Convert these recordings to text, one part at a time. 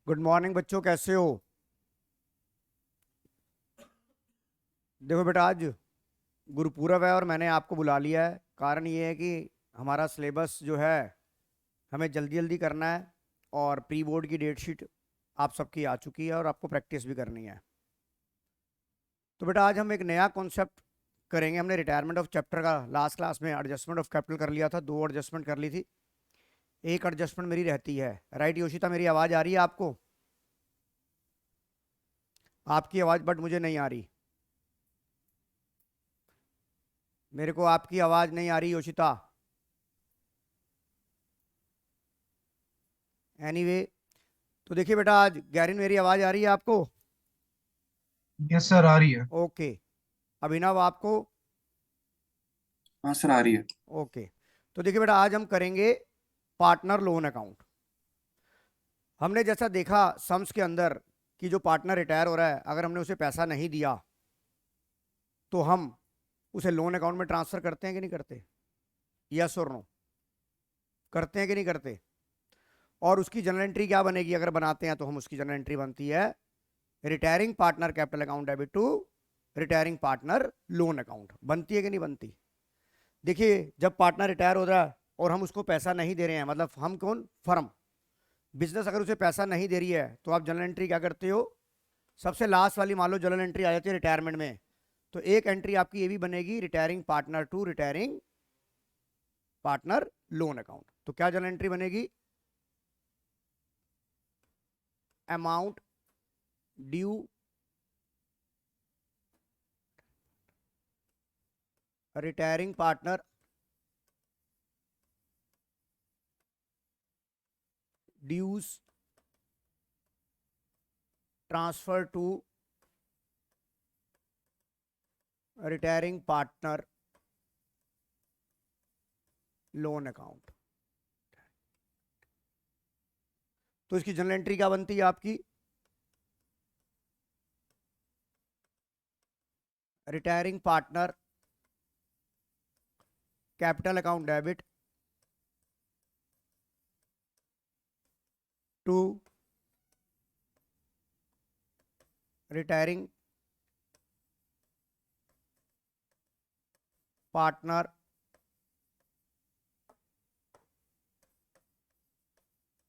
Good morning बच्चों, कैसे हो? देखो बेटा, आज गुरुपूरब है और मैंने आपको बुला लिया है। कारण ये है कि हमारा सिलेबस जो है हमें जल्दी जल्दी करना है और प्री बोर्ड की डेट शीट आप सबकी आ चुकी है और आपको प्रैक्टिस भी करनी है। तो बेटा, आज हम एक नया कॉन्सेप्ट करेंगे। हमने रिटायरमेंट ऑफ चैप्टर का लास्ट क्लास में एडजस्टमेंट ऑफ कैपिटल कर लिया था, 2 एडजस्टमेंट कर ली थी, एक एडजस्टमेंट मेरी रहती है। राइट योशिता, मेरी आवाज़ आ रही है आपको? आपकी आवाज़ बट मुझे नहीं आ रही। मेरे को आपकी आवाज़ नहीं आ रही योशिता। एनीवे, तो देखिए बेटा, आज गैरिन मेरी आवाज़ आ रही है आपको? यस सर, आ रही है। ओके। अभिनव आपको? हाँ सर, आ रही है। ओके। तो देखिए बेटा, आज हम करेंगे पार्टनर लोन अकाउंट। हमने जैसा देखा सम्स के अंदर कि जो पार्टनर रिटायर हो रहा है, अगर हमने उसे पैसा नहीं दिया तो हम उसे लोन अकाउंट में ट्रांसफर करते हैं कि नहीं करते? यस और नो? करते हैं कि नहीं करते? और उसकी जनरल एंट्री क्या बनेगी? अगर बनाते हैं तो हम उसकी जनरल एंट्री बनती है retiring partner capital account debit to retiring partner loan account. बनती है कि नहीं बनती? देखिए, जब पार्टनर रिटायर हो रहा है और हम उसको पैसा नहीं दे रहे हैं, मतलब हम कौन? फर्म, बिजनेस अगर उसे पैसा नहीं दे रही है तो आप जनरल एंट्री क्या करते हो? सबसे लास्ट वाली मान लो जनरल एंट्री आ जाती है रिटायरमेंट में, तो एक एंट्री आपकी ये भी बनेगी retiring partner to retiring partner loan account. तो क्या जनरल एंट्री बनेगी? Amount due retiring partner dues transfer to retiring partner loan account. तो इसकी जनरल एंट्री क्या बनती है आपकी? Retiring partner capital account debit to retiring partner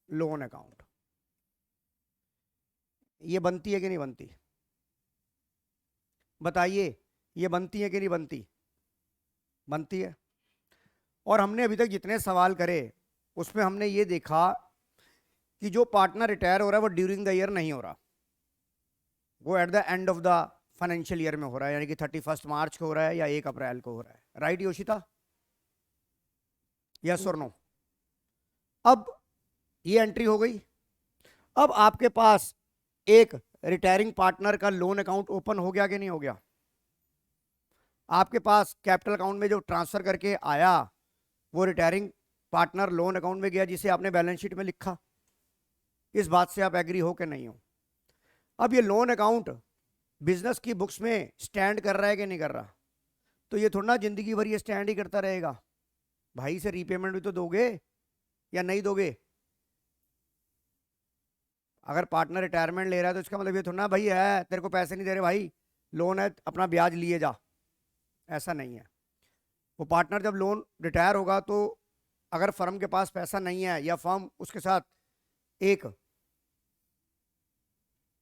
loan account. ये बनती है कि नहीं बनती? बताइए, ये बनती है कि नहीं बनती? बनती है। और हमने अभी तक जितने सवाल करे उसमें हमने ये देखा कि जो पार्टनर रिटायर हो रहा है वो ड्यूरिंग द ईयर नहीं हो रहा, वो eight the end of the financial year में हो रहा है, यानी कि 31 मार्च को हो रहा है या 1 अप्रैल को हो रहा है। राइट योशिता? यस और नो? अब ये एंट्री हो गई। अब आपके पास एक रिटायरिंग पार्टनर का लोन अकाउंट ओपन हो गया कि नहीं हो गया? आपके पास कैपिटल अकाउंट में जो ट्रांसफर करके आया वो रिटायरिंग पार्टनर लोन अकाउंट में गया, जिसे आपने बैलेंस शीट में लिखा। इस बात से आप एग्री हो कि नहीं हो? अब ये लोन अकाउंट बिजनेस की बुक्स में स्टैंड कर रहा है कि नहीं कर रहा? तो ये थोड़ा ना जिंदगी भर ये स्टैंड ही करता रहेगा। भाई से रीपेमेंट भी तो दोगे या नहीं दोगे? अगर पार्टनर रिटायरमेंट ले रहा है तो इसका मतलब ये थोड़ा ना भाई है तेरे को पैसे नहीं दे रहे भाई, लोन है अपना ब्याज लिए जा। ऐसा नहीं है। वो पार्टनर जब लोन रिटायर होगा तो अगर फर्म के पास पैसा नहीं है या फर्म उसके साथ एक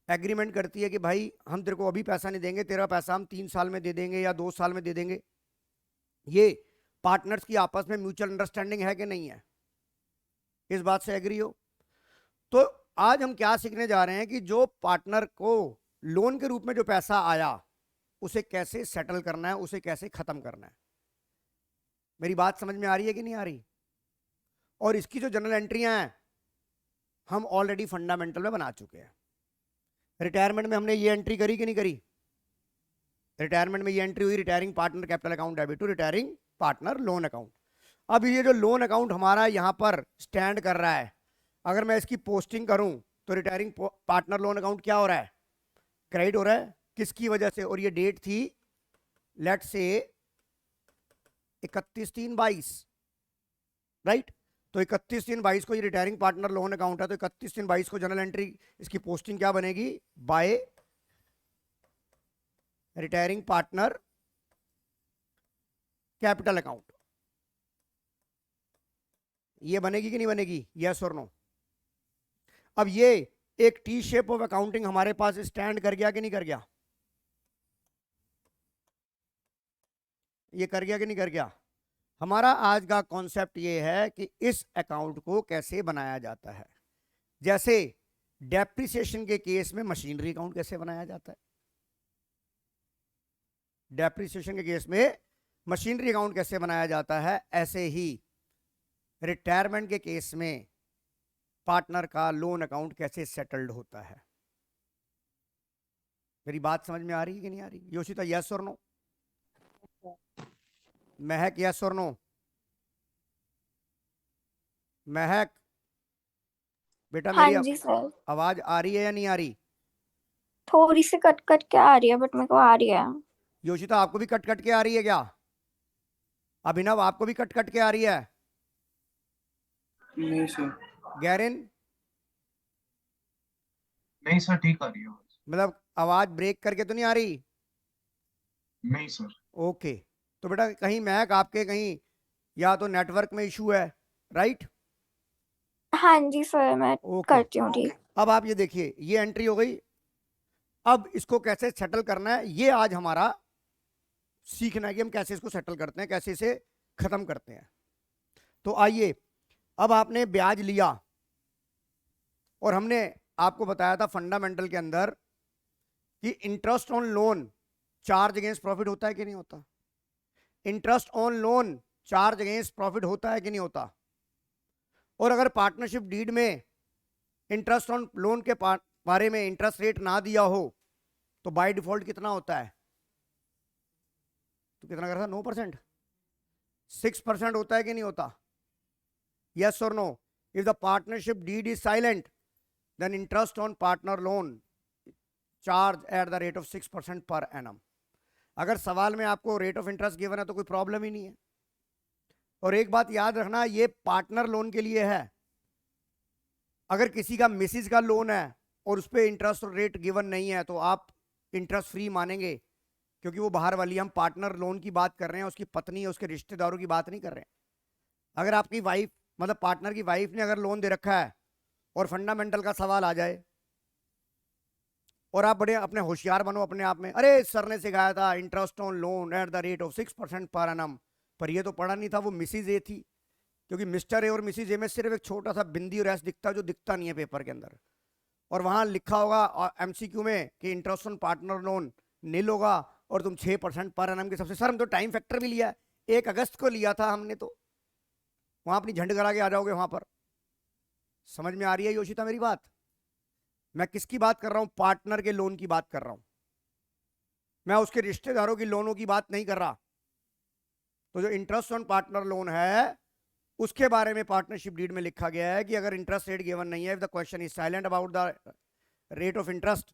एग्रीमेंट करती है कि भाई हम तेरे को अभी पैसा नहीं देंगे, तेरा पैसा हम 3 साल में दे देंगे या 2 साल में दे देंगे, ये पार्टनर्स की आपस में म्यूचुअल अंडरस्टैंडिंग है कि नहीं है? इस बात से एग्री हो? तो आज हम क्या सीखने जा रहे हैं कि जो पार्टनर को लोन के रूप में जो पैसा आया उसे कैसे सेटल करना है, उसे कैसे खत्म करना है। मेरी बात समझ में आ रही है कि नहीं आ रही? और इसकी जो जनरल एंट्रियां हैं हम ऑलरेडी फंडामेंटल में बना चुके हैं। रिटायरमेंट में हमने ये एंट्री करी कि नहीं करी? रिटायरमेंट में ये एंट्री हुई retiring partner capital account debit to retiring partner loan account. अब ये जो लोन अकाउंट हमारा यहां पर स्टैंड कर रहा है, अगर मैं इसकी पोस्टिंग करूं तो रिटायरिंग पार्टनर लोन अकाउंट क्या हो रहा है? क्रेडिट हो रहा है। किसकी वजह से? और ये डेट थी लेट से 31/3/22, राइट? तो 31/3/22 को ये रिटायरिंग पार्टनर लोन अकाउंट है, तो 31/3/22 को जनरल एंट्री इसकी पोस्टिंग क्या बनेगी, by retiring partner capital account. ये बनेगी कि नहीं बनेगी, यस और नो। अब ये एक टी शेप ऑफ अकाउंटिंग हमारे पास स्टैंड कर गया कि नहीं कर गया, ये कर गया कि नहीं कर गया। हमारा आज का कॉन्सेप्ट ये है कि इस अकाउंट को कैसे बनाया जाता है। जैसे डेप्रिसिएशन के केस में मशीनरी अकाउंट कैसे बनाया जाता है, डेप्रिसिएशन के केस में मशीनरी अकाउंट कैसे बनाया जाता है, ऐसे ही रिटायरमेंट के केस में पार्टनर का लोन अकाउंट कैसे सेटल्ड होता है। मेरी बात समझ में आ रही है कि नहीं आ रही, योशिता यस और नो, महक यस और नो, महक बेटा हाँ मेरी जी सर, आवाज आ रही है या नहीं आ रही, थोड़ी सी कट कट के आ रही है बट मेरे को आ रही है। योशिता आपको भी कट कट के आ रही है क्या, अभिनव आपको भी कट कट के आ रही है, नहीं सर। गैरिन नहीं सर, ठीक आ रही है आवाज। मतलब आवाज ब्रेक करके तो नहीं आ रही, नहीं सर। ओके। तो बेटा कहीं महक आपके कहीं या तो नेटवर्क में इशू है, राइट, हाँ जी सर, मैं ओके। करती हूँ ठीक। अब आप ये देखिए ये एंट्री हो गई, अब इसको कैसे सेटल करना है ये आज हमारा सीखना है कि हम कैसे इसको सेटल करते हैं, कैसे इसे खत्म करते हैं। तो आइए, अब आपने ब्याज लिया और हमने आपको बताया था फंडामेंटल के अंदर कि interest on loan charge against profit होता है कि नहीं होता, interest on loan charge against profit होता है कि नहीं होता। और अगर पार्टनरशिप डीड में इंटरेस्ट ऑन लोन के बारे में इंटरेस्ट रेट ना दिया हो तो बाय डिफॉल्ट कितना होता है, तो कितना करता है, 9%, 6% होता है कि नहीं होता, यस और no. If the partnership deed is silent then interest on partner loan charge at the rate of 6% per annum. अगर सवाल में आपको रेट ऑफ इंटरेस्ट गिवन है तो कोई प्रॉब्लम ही नहीं है। और एक बात याद रखना, ये पार्टनर लोन के लिए है, अगर किसी का मिसिस का लोन है और उस पर इंटरेस्ट रेट गिवन नहीं है तो आप इंटरेस्ट फ्री मानेंगे, क्योंकि वो बाहर वाली, हम पार्टनर लोन की बात कर रहे हैं, उसकी पत्नी उसके रिश्तेदारों की बात नहीं कर रहे हैं। अगर आपकी वाइफ मतलब पार्टनर की वाइफ ने अगर लोन दे रखा है और फंडामेंटल का सवाल आ जाए और आप बड़े अपने होशियार बनो अपने आप में, अरे सर ने सिखाया था interest on loan eight the rate of 6% per annum, पर ये तो पढ़ा नहीं था, वो मिसिज ए थी, क्योंकि मिस्टर ए और मिसिज ए में सिर्फ एक छोटा सा बिंदी और एस दिखता जो दिखता नहीं है पेपर के अंदर, और वहां लिखा होगा एमसीक्यू में कि इंटरेस्ट ऑन पार्टनर लोन नील होगा और तुम 6% पर एनम के सबसे, सर हम तो टाइम फैक्टर भी लिया 1 अगस्त को लिया था हमने, तो वहां अपनी झंड करा के आ जाओगे वहां पर। समझ में आ रही है योशिता मेरी बात, मैं किसकी बात कर रहा हूं, पार्टनर के लोन की बात कर रहा हूं, मैं उसके रिश्तेदारों की लोनों की बात नहीं कर रहा। तो जो इंटरेस्ट ऑन पार्टनर लोन है उसके बारे में पार्टनरशिप डीड में लिखा गया है कि अगर इंटरेस्ट रेट गिवन नहीं है, if the question is silent about the rate of interest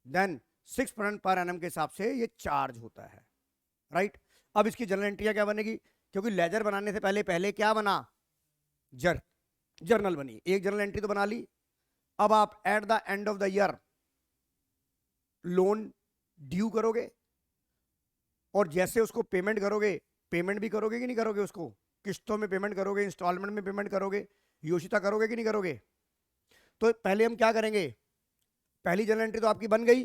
then 6% per annum के हिसाब से ये चार्ज होता है, राइट। अब इसकी जर्नल एंट्री क्या बनेगी, क्योंकि लेजर बनाने से पहले क्या बना, जर्नल बनी, एक जर्नल एंट्री तो बना ली। अब आप eight the end of the year loan due करोगे और जैसे उसको पेमेंट करोगे, पेमेंट भी करोगे कि नहीं करोगे, उसको किस्तों में पेमेंट करोगे, इंस्टॉलमेंट में पेमेंट करोगे, योशिता करोगे कि नहीं करोगे। तो पहले हम क्या करेंगे, पहली जर्नल एंट्री तो आपकी बन गई,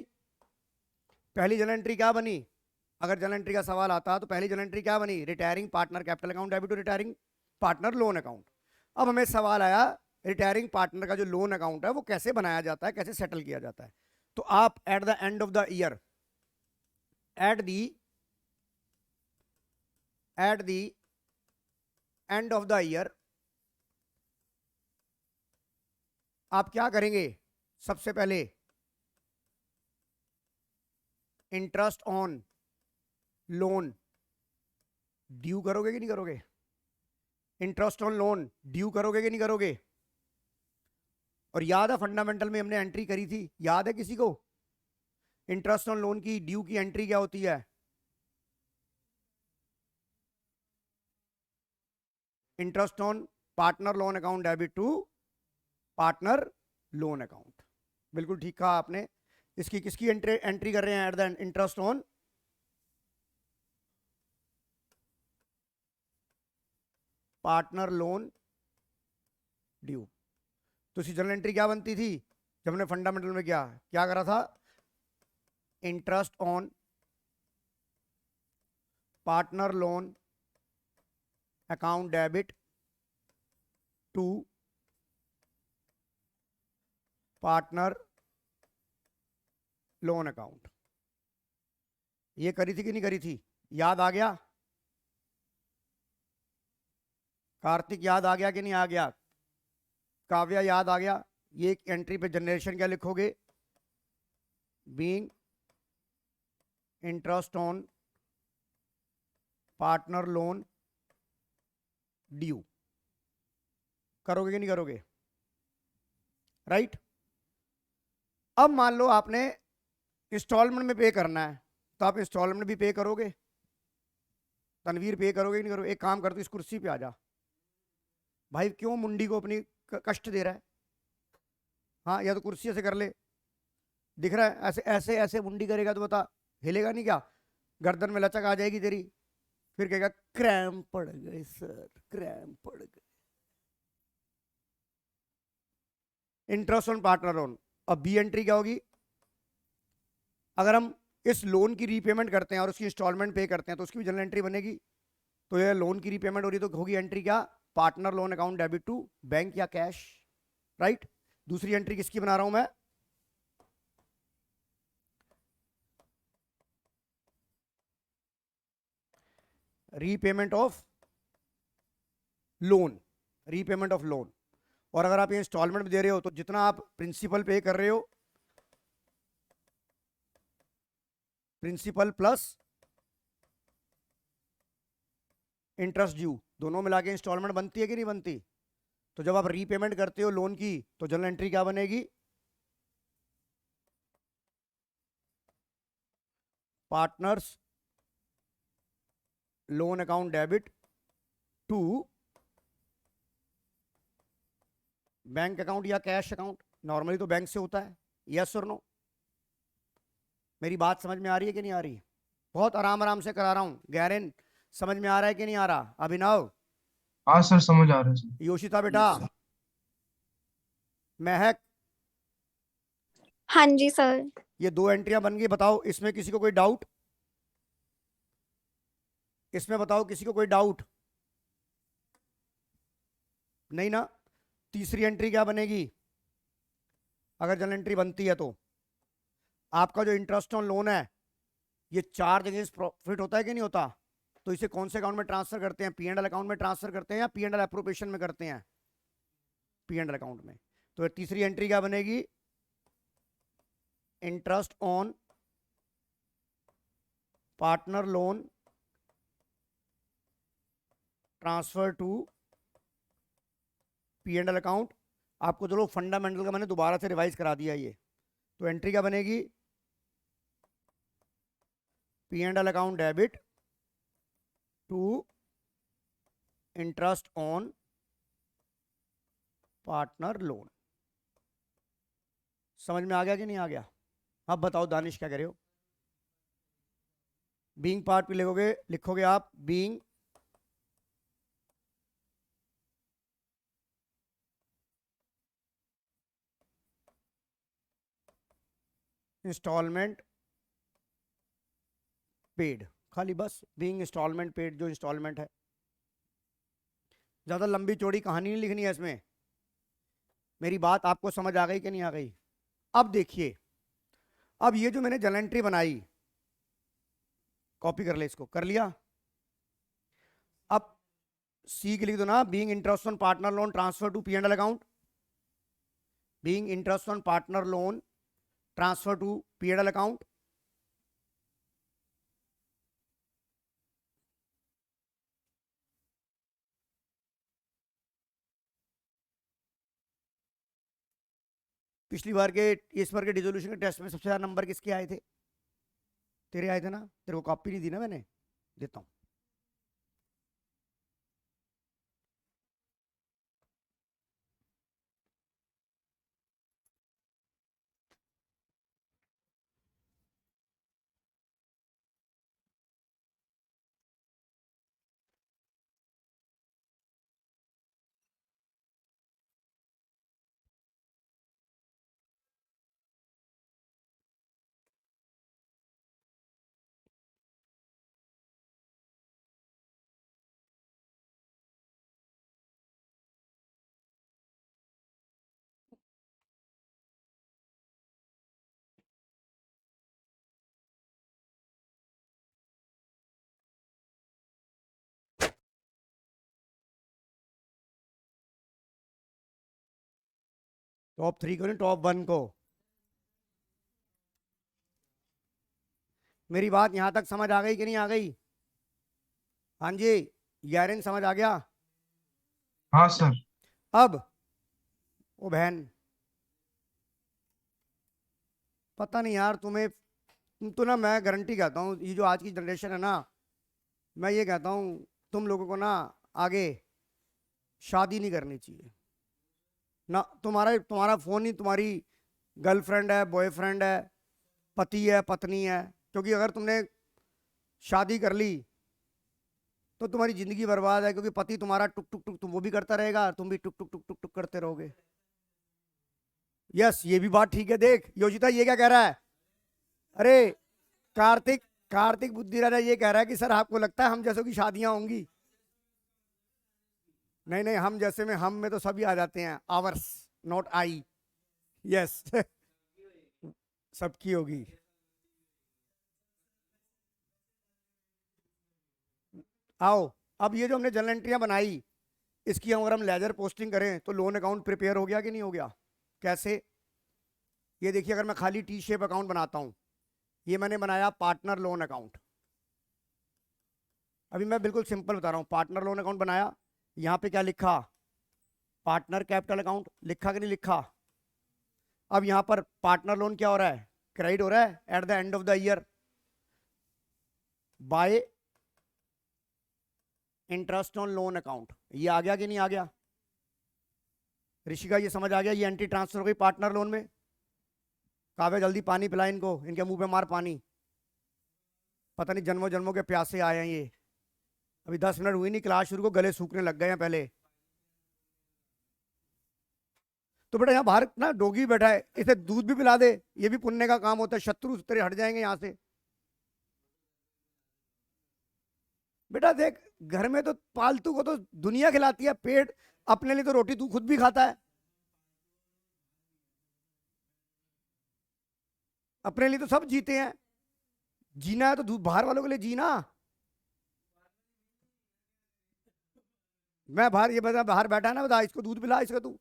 पहली जर्नल एंट्री क्या बनी, अगर जर्नल एंट्री का सवाल आता तो पहली जर्नल एंट्री क्या बनी, retiring partner capital account debit to retiring partner loan account. अब हमें सवाल आया रिटायरिंग पार्टनर का जो लोन अकाउंट है वो कैसे बनाया जाता है, कैसे सेटल किया जाता है। तो आप eight the end of the year eight the end of the year आप क्या करेंगे, सबसे पहले इंटरेस्ट ऑन लोन ड्यू करोगे कि नहीं करोगे, इंटरेस्ट ऑन लोन ड्यू करोगे कि नहीं करोगे। और याद है फंडामेंटल में हमने एंट्री करी थी, याद है किसी को, इंटरेस्ट ऑन लोन की ड्यू की एंट्री क्या होती है, interest on partner loan account debit to partner loan account. बिल्कुल ठीक कहा आपने। इसकी किसकी एंट्री कर रहे हैं at the interest on partner loan due. तो इसकी जनरल एंट्री क्या बनती थी जब हमने फंडामेंटल में क्या करा था? Interest on partner loan account debit to partner loan account. ये करी थी कि नहीं करी थी? याद आ गया? कार्तिक याद आ गया कि नहीं आ गया? काव्या याद आ गया? ये एक एंट्री पे जनरेशन क्या लिखोगे? Being interest on partner loan due. करोगे कि नहीं करोगे? राइट। अब मान लो आपने इंस्टॉलमेंट में पे करना है, तो आप इंस्टॉलमेंट भी पे करोगे? तनवीर पे करोगे कि नहीं करोगे? एक काम कर, तो इस कुर्सी पे आ जा भाई। क्यों मुंडी को अपनी कष्ट दे रहा है? हाँ, या तो कुर्सी ऐसे कर ले, दिख रहा है? ऐसे ऐसे ऐसे मुंडी करेगा तो बता, हिलेगा नहीं क्या? गर्दन में लचक आ जाएगी तेरी, फिर कहेगा क्रैम्प पड़ गए सर, क्रैम्प पड़ गए। Interest on partner loan. अब बी एंट्री क्या होगी? अगर हम इस लोन की रीपेमेंट करते हैं और उसकी इंस्टॉलमेंट पे करते हैं तो उसकी भी जनरल एंट्री बनेगी। तो ये लोन की रीपेमेंट हो रही है तो होगी एंट्री क्या? Partner loan account debit to bank या कैश। राइट। दूसरी एंट्री किसकी बना रहा हूं मैं? Repayment of loan, repayment of loan. और अगर आप ये इंस्टॉलमेंट दे रहे हो तो जितना आप प्रिंसिपल पे कर रहे हो, प्रिंसिपल प्लस इंटरेस्ट ड्यू, दोनों मिला के इंस्टॉलमेंट बनती है कि नहीं बनती? तो जब आप रीपेमेंट करते हो लोन की तो जनरल एंट्री क्या बनेगी? Partners loan account debit to bank account या कैश अकाउंट। नॉर्मली तो बैंक से होता है। यस और नो? मेरी बात समझ में आ रही है कि नहीं आ रही? बहुत आराम आराम से करा रहा हूं। गैरन समझ में आ रहा है कि नहीं आ रहा? अभिनव, हाँ सर, समझ आ रहा है सर। योशिता बेटा, महक, हाँ जी सर। ये दो एंट्रियां बन गई। बताओ इसमें किसी को कोई डाउट? इसमें बताओ किसी को कोई डाउट? नहीं ना? तीसरी एंट्री क्या बनेगी अगर जनरल एंट्री बनती है? तो आपका जो इंटरेस्ट ऑन लोन है ये चार्ज अगेंस्ट प्रॉफिट होता है कि नहीं होता? तो इसे कौन से अकाउंट में ट्रांसफर करते हैं? पी एंड एल अकाउंट में ट्रांसफर करते हैं या पी एंड एल एप्रोप्रिएशन में करते हैं? पी एंड एल अकाउंट में। तो तीसरी एंट्री क्या बनेगी? Interest on partner loan transfer to P and L account. आपको चलो फंडामेंटल का मैंने दोबारा से रिवाइज करा दिया ये। तो एंट्री क्या बनेगी? P and L account debit to interest on partner loan. समझ में आ गया कि नहीं आ गया? अब बताओ दानिश क्या कह रहे हो? बीइंग पार्ट पे लिखोगे आप बीइंग इंस्टॉलमेंट पेड, खाली बस बीइंग इंस्टॉलमेंट पेड, जो इंस्टॉलमेंट है। ज्यादा लंबी चौड़ी कहानी नहीं लिखनी है इसमें। मेरी बात आपको समझ आ गई कि नहीं आ गई? अब देखिए, अब ये जो मैंने जर्नल एंट्री बनाई, कॉपी कर ले इसको, कर लिया। अब सी के लिख दो ना, being interest on partner loan transfer to P and L account. Being interest on partner loan transfer to P and L account. पिछली बार के, इस बार के डिसोल्यूशन के टेस्ट में सबसे ज्यादा नंबर किसके आए थे? तेरे आए थे ना? तेरे को कॉपी नहीं दी ना मैंने? देता हूं। टॉप 3 को नहीं, टॉप 1 को। मेरी बात यहां तक समझ आ गई कि नहीं आ गई? हाँ जी, यारिन समझ आ गया? हाँ सर। अब ओ बहन, पता नहीं यार तुम्हें, तुम तो ना, मैं गारंटी कहता हूँ ये जो आज की जनरेशन है ना, मैं ये कहता हूँ तुम लोगों को ना आगे शादी नहीं करनी चाहिए ना। तुम्हारा तुम्हारा फोन ही तुम्हारी गर्लफ्रेंड है, बॉयफ्रेंड है, पति है, पत्नी है। क्योंकि अगर तुमने शादी कर ली तो तुम्हारी जिंदगी बर्बाद है, क्योंकि पति तुम्हारा टुक टुक टुक तुम वो भी करता रहेगा, तुम भी टुक टुक टुक टुक टुक करते रहोगे। यस, ये भी बात ठीक है। देख योशिता ये क्या कह रहा है, अरे कार्तिक कार्तिक बुद्धि राजा ये कह रहा है कि सर आपको लगता है हम जैसों की शादियां होंगी? नहीं नहीं, हम जैसे में, हम में तो सभी आ जाते हैं, आवर्स नॉट आई। यस सबकी होगी। आओ, अब ये जो हमने जर्नल एंट्रियां बनाई, इसकी अगर हम लेजर पोस्टिंग करें तो लोन अकाउंट प्रिपेयर हो गया कि नहीं हो गया? कैसे? ये देखिए, अगर मैं खाली टी शेप अकाउंट बनाता हूं, ये मैंने बनाया पार्टनर लोन अकाउंट। अभी मैं बिल्कुल सिंपल बता रहा हूं, पार्टनर लोन अकाउंट बनाया, यहां पे क्या लिखा, पार्टनर कैपिटल अकाउंट, लिखा कि नहीं लिखा? अब यहां पर पार्टनर लोन क्या हो रहा है, क्रेडिट हो रहा है eight the end of the year by interest on loan account. ये आ गया कि नहीं आ गया? ऋषिका ये समझ आ गया? ये एंट्री ट्रांसफर हो गई पार्टनर लोन में। काव्य जल्दी पानी पिला इनको, इनके मुंह पे मार पानी, पता नहीं जन्मों जन्मों के प्यासे आए हैं ये। अभी 10 मिनट हुई नहीं क्लास शुरू को, गले सूखने लग गए हैं पहले। तो बेटा यहाँ बाहर ना डोगी बैठा है, इसे दूध भी पिला दे, ये भी पुण्य का काम होता है, शत्रु तेरे हट जाएंगे यहाँ से। बेटा देख, घर में तो पालतू को तो दुनिया खिलाती है, पेट अपने लिए तो रोटी तू खुद भी खाता है, अपने लिए तो सब जीते हैं। जीना है तो बाहर वालों के लिए जीना। मैं बाहर, ये बता बाहर बैठा है ना, बता इसको दूध पिला इसका तू।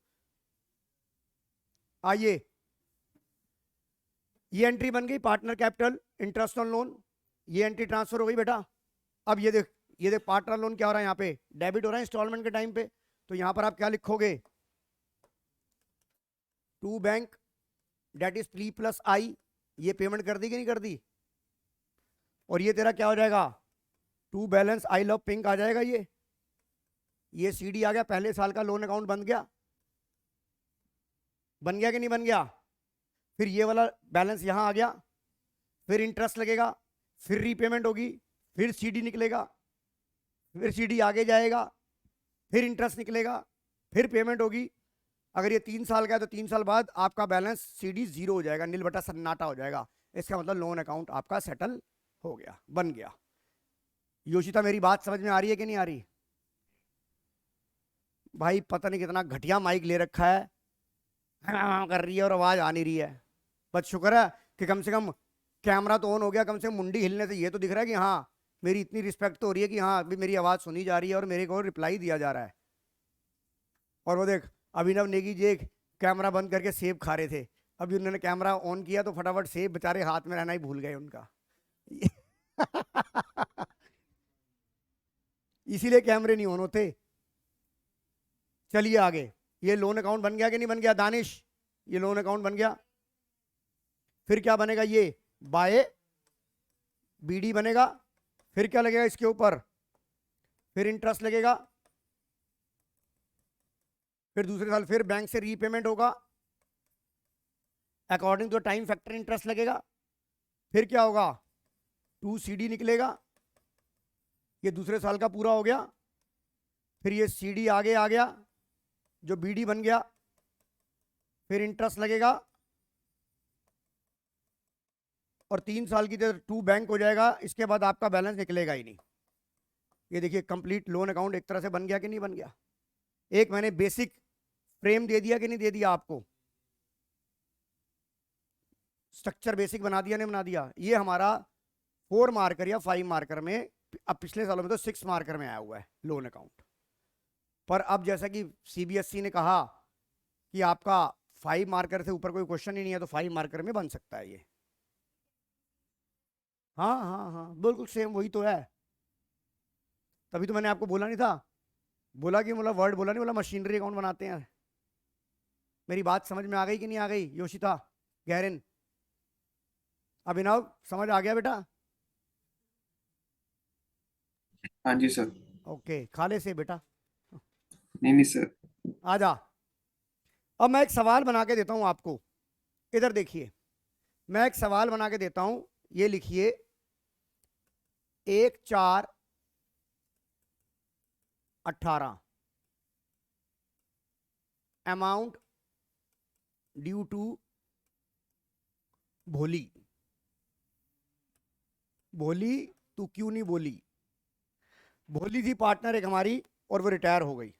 आइए, ये एंट्री बन गई partner capital interest on loan, ये एंट्री ट्रांसफर हो गई बेटा। अब ये देख, ये देख पार्टनर लोन क्या हो रहा है, यहाँ पे डेबिट हो रहा है इंस्टॉलमेंट के टाइम पे। तो यहां पर आप क्या लिखोगे, to bank date is 3+I, ये पेमेंट कर दी कि नहीं कर दी? और ये तेरा क्या हो जाएगा, to balance I love pink आ जाएगा। ये सीडी आ गया, पहले साल का लोन अकाउंट बन गया। बन गया कि नहीं बन गया? फिर ये वाला बैलेंस यहां आ गया, फिर इंटरेस्ट लगेगा, फिर रीपेमेंट होगी, फिर सीडी निकलेगा, फिर सीडी आगे जाएगा, फिर इंटरेस्ट निकलेगा, फिर पेमेंट होगी। अगर ये 3 साल का है तो 3 साल बाद आपका बैलेंस सीडी 0 हो जाएगा, नील बटा सन्नाटा हो जाएगा। इसका मतलब लोन अकाउंट आपका सेटल हो गया, बन गया। योशिता मेरी बात समझ में आ रही है कि नहीं आ रही? भाई पता नहीं कितना घटिया माइक ले रखा है, कर रही है और आवाज आ नहीं रही है। बस शुक्र है कि कम से कम कैमरा तो ऑन हो गया, कम से कम मुंडी हिलने से ये तो दिख रहा है कि हाँ मेरी इतनी रिस्पेक्ट तो हो रही है कि हाँ अभी मेरी आवाज सुनी जा रही है और मेरे को रिप्लाई दिया जा रहा है। और वो देख अभिनव नेगी जी कैमरा बंद करके सेब खा रहे थे, अभी उन्होंने कैमरा ऑन किया तो फटाफट सेब बेचारे हाथ में रहना ही भूल गए उनका। इसीलिए कैमरे नहीं ऑन होते। चलिए आगे, ये लोन अकाउंट बन गया कि नहीं बन गया दानिश? ये लोन अकाउंट बन गया। फिर क्या बनेगा, ये बाय बीडी बनेगा। फिर क्या लगेगा इसके ऊपर, फिर इंटरेस्ट लगेगा, फिर दूसरे साल फिर बैंक से रीपेमेंट होगा अकॉर्डिंग टू टाइम फैक्टर, इंटरेस्ट लगेगा। फिर क्या होगा, 2 CD निकलेगा, ये दूसरे साल का पूरा हो गया। फिर ये CD आगे आ गया जो BD बन गया, फिर इंटरेस्ट लगेगा और 3 साल की तरह 2 बैंक हो जाएगा। इसके बाद आपका बैलेंस निकलेगा ही नहीं। ये देखिए कंप्लीट लोन अकाउंट एक तरह से बन गया कि नहीं बन गया? एक मैंने बेसिक फ्रेम दे दिया कि नहीं दे दिया आपको? स्ट्रक्चर बेसिक बना दिया नहीं बना दिया? ये हमारा 4 मार्कर या 5 मार्कर में, अब पिछले सालों में तो 6 मार्कर में आया हुआ है लोन अकाउंट। पर अब जैसा कि CBSE ने कहा कि आपका 5 मार्कर से ऊपर कोई क्वेश्चन ही नहीं है, तो 5 मार्कर में बन सकता है ये। हाँ हाँ हाँ, बिल्कुल सेम वही तो है। तभी तो मैंने आपको बोला नहीं था, बोला कि बोला वर्ड बोला नहीं, बोला मशीनरी अकाउंट बनाते हैं। मेरी बात समझ में आ गई कि नहीं आ गई योशिता, गैरिन, अभिनव, समझ आ गया बेटा? हाँ जी सर। ओके, खाले से बेटा, नहीं नहीं सर। आ जा। अब मैं एक सवाल बना के देता हूं आपको, इधर देखिए, मैं एक सवाल बना के देता हूं, ये लिखिए 1/4/18 अमाउंट ड्यू टू भोली। भोली तू क्यों नहीं बोली? भोली थी पार्टनर एक हमारी, और वो रिटायर हो गई,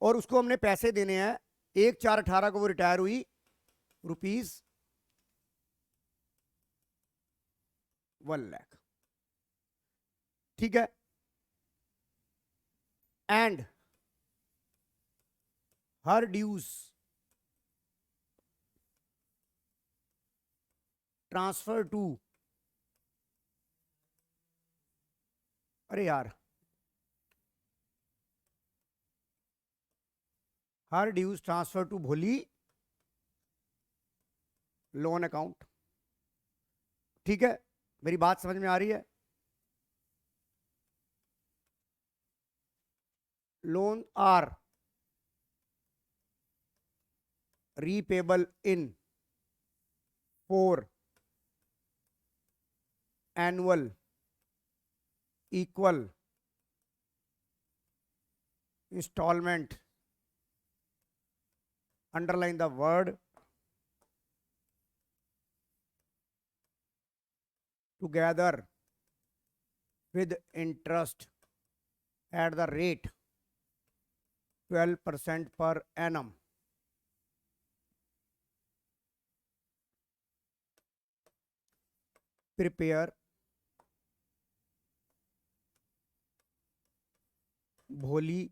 और उसको हमने पैसे देने हैं। 1/4/18 को वो रिटायर हुई, ₹1,00,000, ठीक है। एंड हर ड्यूज ट्रांसफर टू, अरे यार, हर dues transfer to Bholi loan account, ठीक है। मेरी बात समझ में आ रही है? Loan are repayable in 4 annual equal installment, underline the word together with interest at the rate 12% per annum. Prepare भोली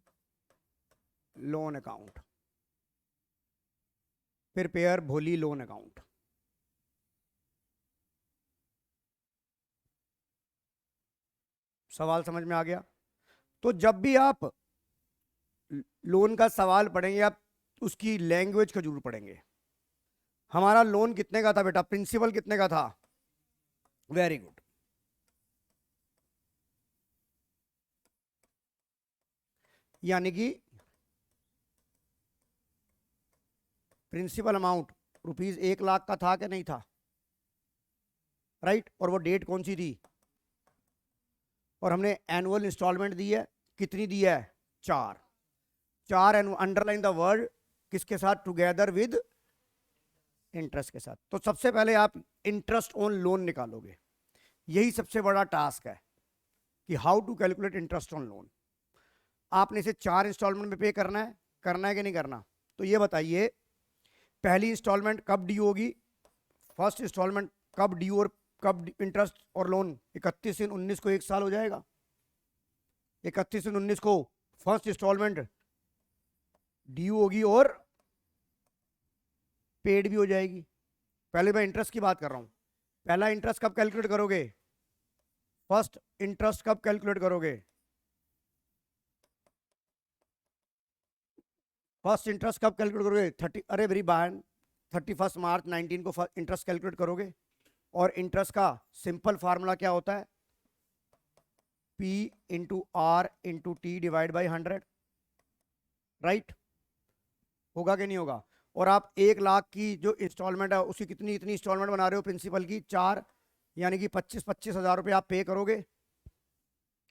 लोन अकाउंट। प्रिपेयर भोली लोन अकाउंट। सवाल समझ में आ गया? तो जब भी आप लोन का सवाल पढ़ेंगे, आप उसकी लैंग्वेज का जरूर पढ़ेंगे। हमारा लोन कितने का था बेटा? प्रिंसिपल कितने का था? Very good. यानी कि प्रिंसिपल अमाउंट ₹1,00,000 का था कि नहीं था? राइट। और वो डेट कौन सी थी? और हमने एनुअल इंस्टॉलमेंट दी है, कितनी दी है? 4 अंडरलाइन द वर्ड किसके साथ? टुगेदर विद इंटरेस्ट के साथ। तो सबसे पहले आप इंटरेस्ट ऑन लोन निकालोगे, यही सबसे बड़ा टास्क है कि how to calculate interest on loan. आपने इसे 4 इंस्टॉलमेंट में पे करना है कि नहीं करना? तो ये बताइए, पहली इंस्टॉलमेंट कब ड्यू होगी? फर्स्ट इंस्टॉलमेंट कब ड्यू और कब इंटरेस्ट और लोन? 31/19 को 1 साल हो जाएगा। 31/19 को फर्स्ट इंस्टॉलमेंट ड्यू होगी और पेड भी हो जाएगी। पहले मैं इंटरेस्ट की बात कर रहा हूं। पहला इंटरेस्ट कब कैलकुलेट करोगे? फर्स्ट इंटरेस्ट कब कैलकुलेट करोगे? फर्स्ट इंटरेस्ट कब कैलकुलेट करोगे? 31 मार्च 19 को इंटरेस्ट कैलकुलेट करोगे। और इंटरेस्ट का सिंपल फार्मूला क्या होता है? P into R into T divide by 100, right? होगा कि नहीं होगा? और आप 1,00,000 की जो इंस्टॉलमेंट है उसकी इतनी इंस्टॉलमेंट बना रहे हो प्रिंसिपल की 4, यानी कि 25 हज़ार रुपये आप पे करोगे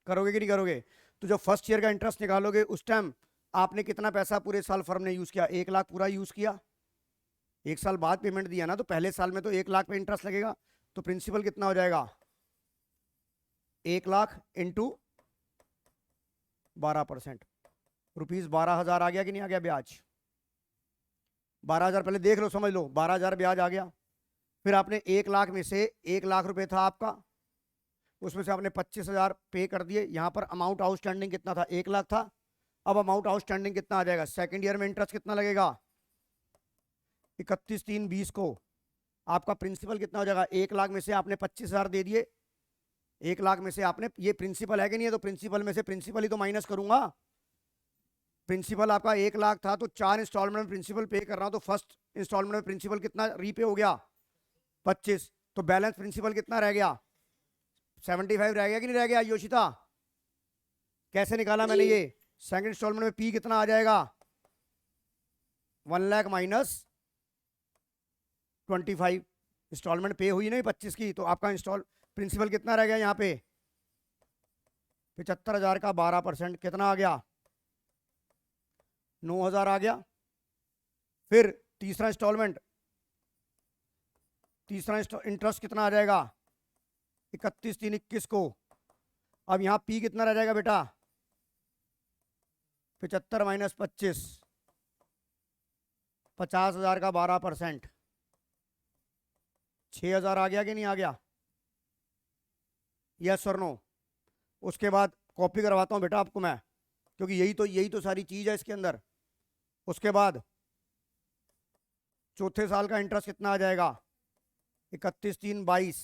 कि नहीं करोगे? तो जो फर्स्ट ईयर का इंटरेस्ट निकालोगे उस टाइम आपने कितना पैसा पूरे साल फर्म ने यूज किया? 1,00,000 पूरा यूज किया। 1 साल बाद पेमेंट दिया ना, तो पहले साल में तो 1,00,000 पे इंटरेस्ट लगेगा। तो प्रिंसिपल कितना हो जाएगा? 1,00,000 इंटू 12%, ₹12,000 आ गया कि नहीं आ गया ब्याज? 12,000 पहले देख लो, समझ लो, 12,000 ब्याज आ गया। फिर आपने 1,00,000 में से 1,00,000 रुपए था आपका, उसमें से आपने 25,000 पे कर दिए। यहां पर अमाउंट आउटस्टैंडिंग कितना था? 1,00,000 था। अब अमाउंट आउटस्टैंडिंग कितना आ जाएगा? सेकंड ईयर में इंटरेस्ट कितना लगेगा? 31/3/20 को आपका प्रिंसिपल कितना हो जाएगा? 1 लाख में से आपने 25,000 दे दिए, 1 लाख में से आपने, ये प्रिंसिपल है कि नहीं है, तो प्रिंसिपल में से प्रिंसिपल ही तो माइनस करूंगा। प्रिंसिपल आपका 1 लाख था, तो 4 इंस्टॉलमेंट में प्रिंसिपल पे कर रहा हूं, तो फर्स्ट इंस्टॉलमेंट में प्रिंसिपल कितना रीपे हो गया? 25। तो बैलेंस प्रिंसिपल कितना रह गया? 75 रह गया कि नहीं रह गया योशिता? कैसे निकाला मैंने ये? सेकंड इंस्टॉलमेंट में पी कितना आ जाएगा? 1 लाख माइनस 25 इंस्टॉलमेंट पे हुई नहीं 25 की, तो आपका इंस्टॉल प्रिंसिपल कितना रह गया यहाँ पे? 75,000 का 12% कितना आ गया? 9,000 आ गया। फिर तीसरा इंस्टॉलमेंट, तीसरा इंटरेस्ट कितना आ जाएगा? 31/3/21 को। अब यहाँ पी कितना रह जाएगा बेटा? 75 माइनस 25, 50,000 का 12%, 6,000 आ गया कि नहीं आ गया? यस और नो? उसके बाद कॉपी करवाता हूँ बेटा आपको मैं, क्योंकि यही तो सारी चीज है इसके अंदर। उसके बाद चौथे साल का इंटरेस्ट कितना आ जाएगा? 31/3/22।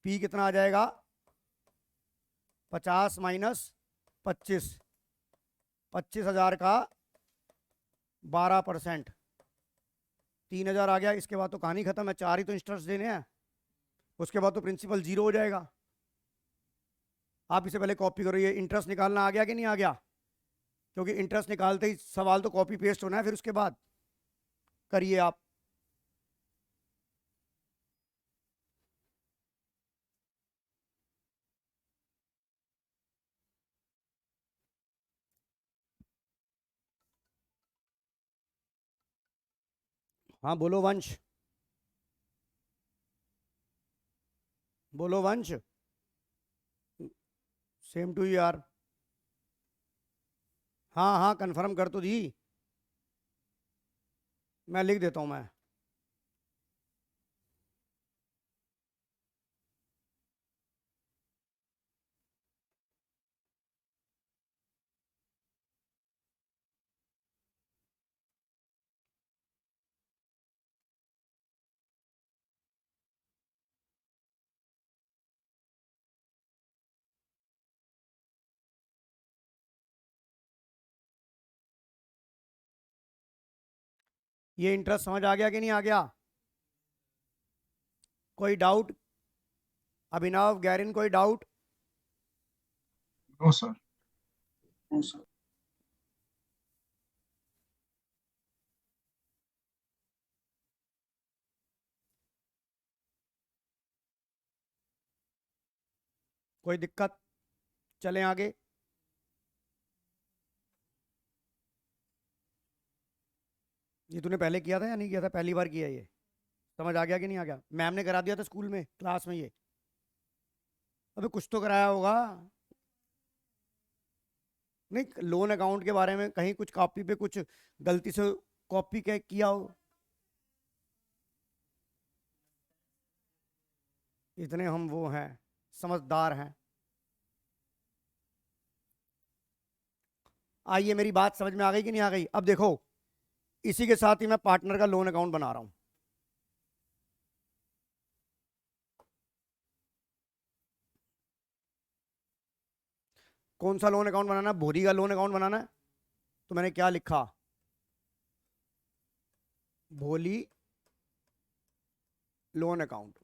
पी कितना आ जाएगा? 50 माइनस 25, 25,000 का 12%, 3,000 आ गया। इसके बाद तो कहानी खत्म है, 4 ही तो इंटरेस्ट देने हैं। उसके बाद तो प्रिंसिपल 0 हो जाएगा। आप इसे पहले कॉपी करो, ये इंटरेस्ट निकालना आ गया कि नहीं आ गया? क्योंकि इंटरेस्ट निकालते ही सवाल तो कॉपी पेस्ट होना है, फिर उसके बाद करिए आप। हाँ बोलो वंश, बोलो वंश। सेम टू यू यार। हाँ हाँ कंफर्म कर तो दी, मैं लिख देता हूँ मैं। ये इंटरेस्ट समझ आ गया कि नहीं आ गया? कोई डाउट? अभिनव, गैरिन, कोई doubt? No sir. No sir. कोई दिक्कत? चलें आगे। ये तूने पहले किया था या नहीं किया था? पहली बार किया ये? समझ आ गया कि नहीं आ गया? मैम ने करा दिया था स्कूल में, क्लास में ये? अबे कुछ तो कराया होगा। नहीं, लोन अकाउंट के बारे में कहीं कुछ कॉपी पे कुछ गलती से कॉपी किया हो? इतने हम वो हैं, समझदार हैं। आइए, मेरी बात समझ में आ गई कि नहीं आ गई? अब देखो, इसी के साथ ही मैं पार्टनर का लोन अकाउंट बना रहा हूं। कौन सा लोन अकाउंट बनाना है? भोरी का लोन अकाउंट बनाना है। तो मैंने क्या लिखा? भोली लोन अकाउंट।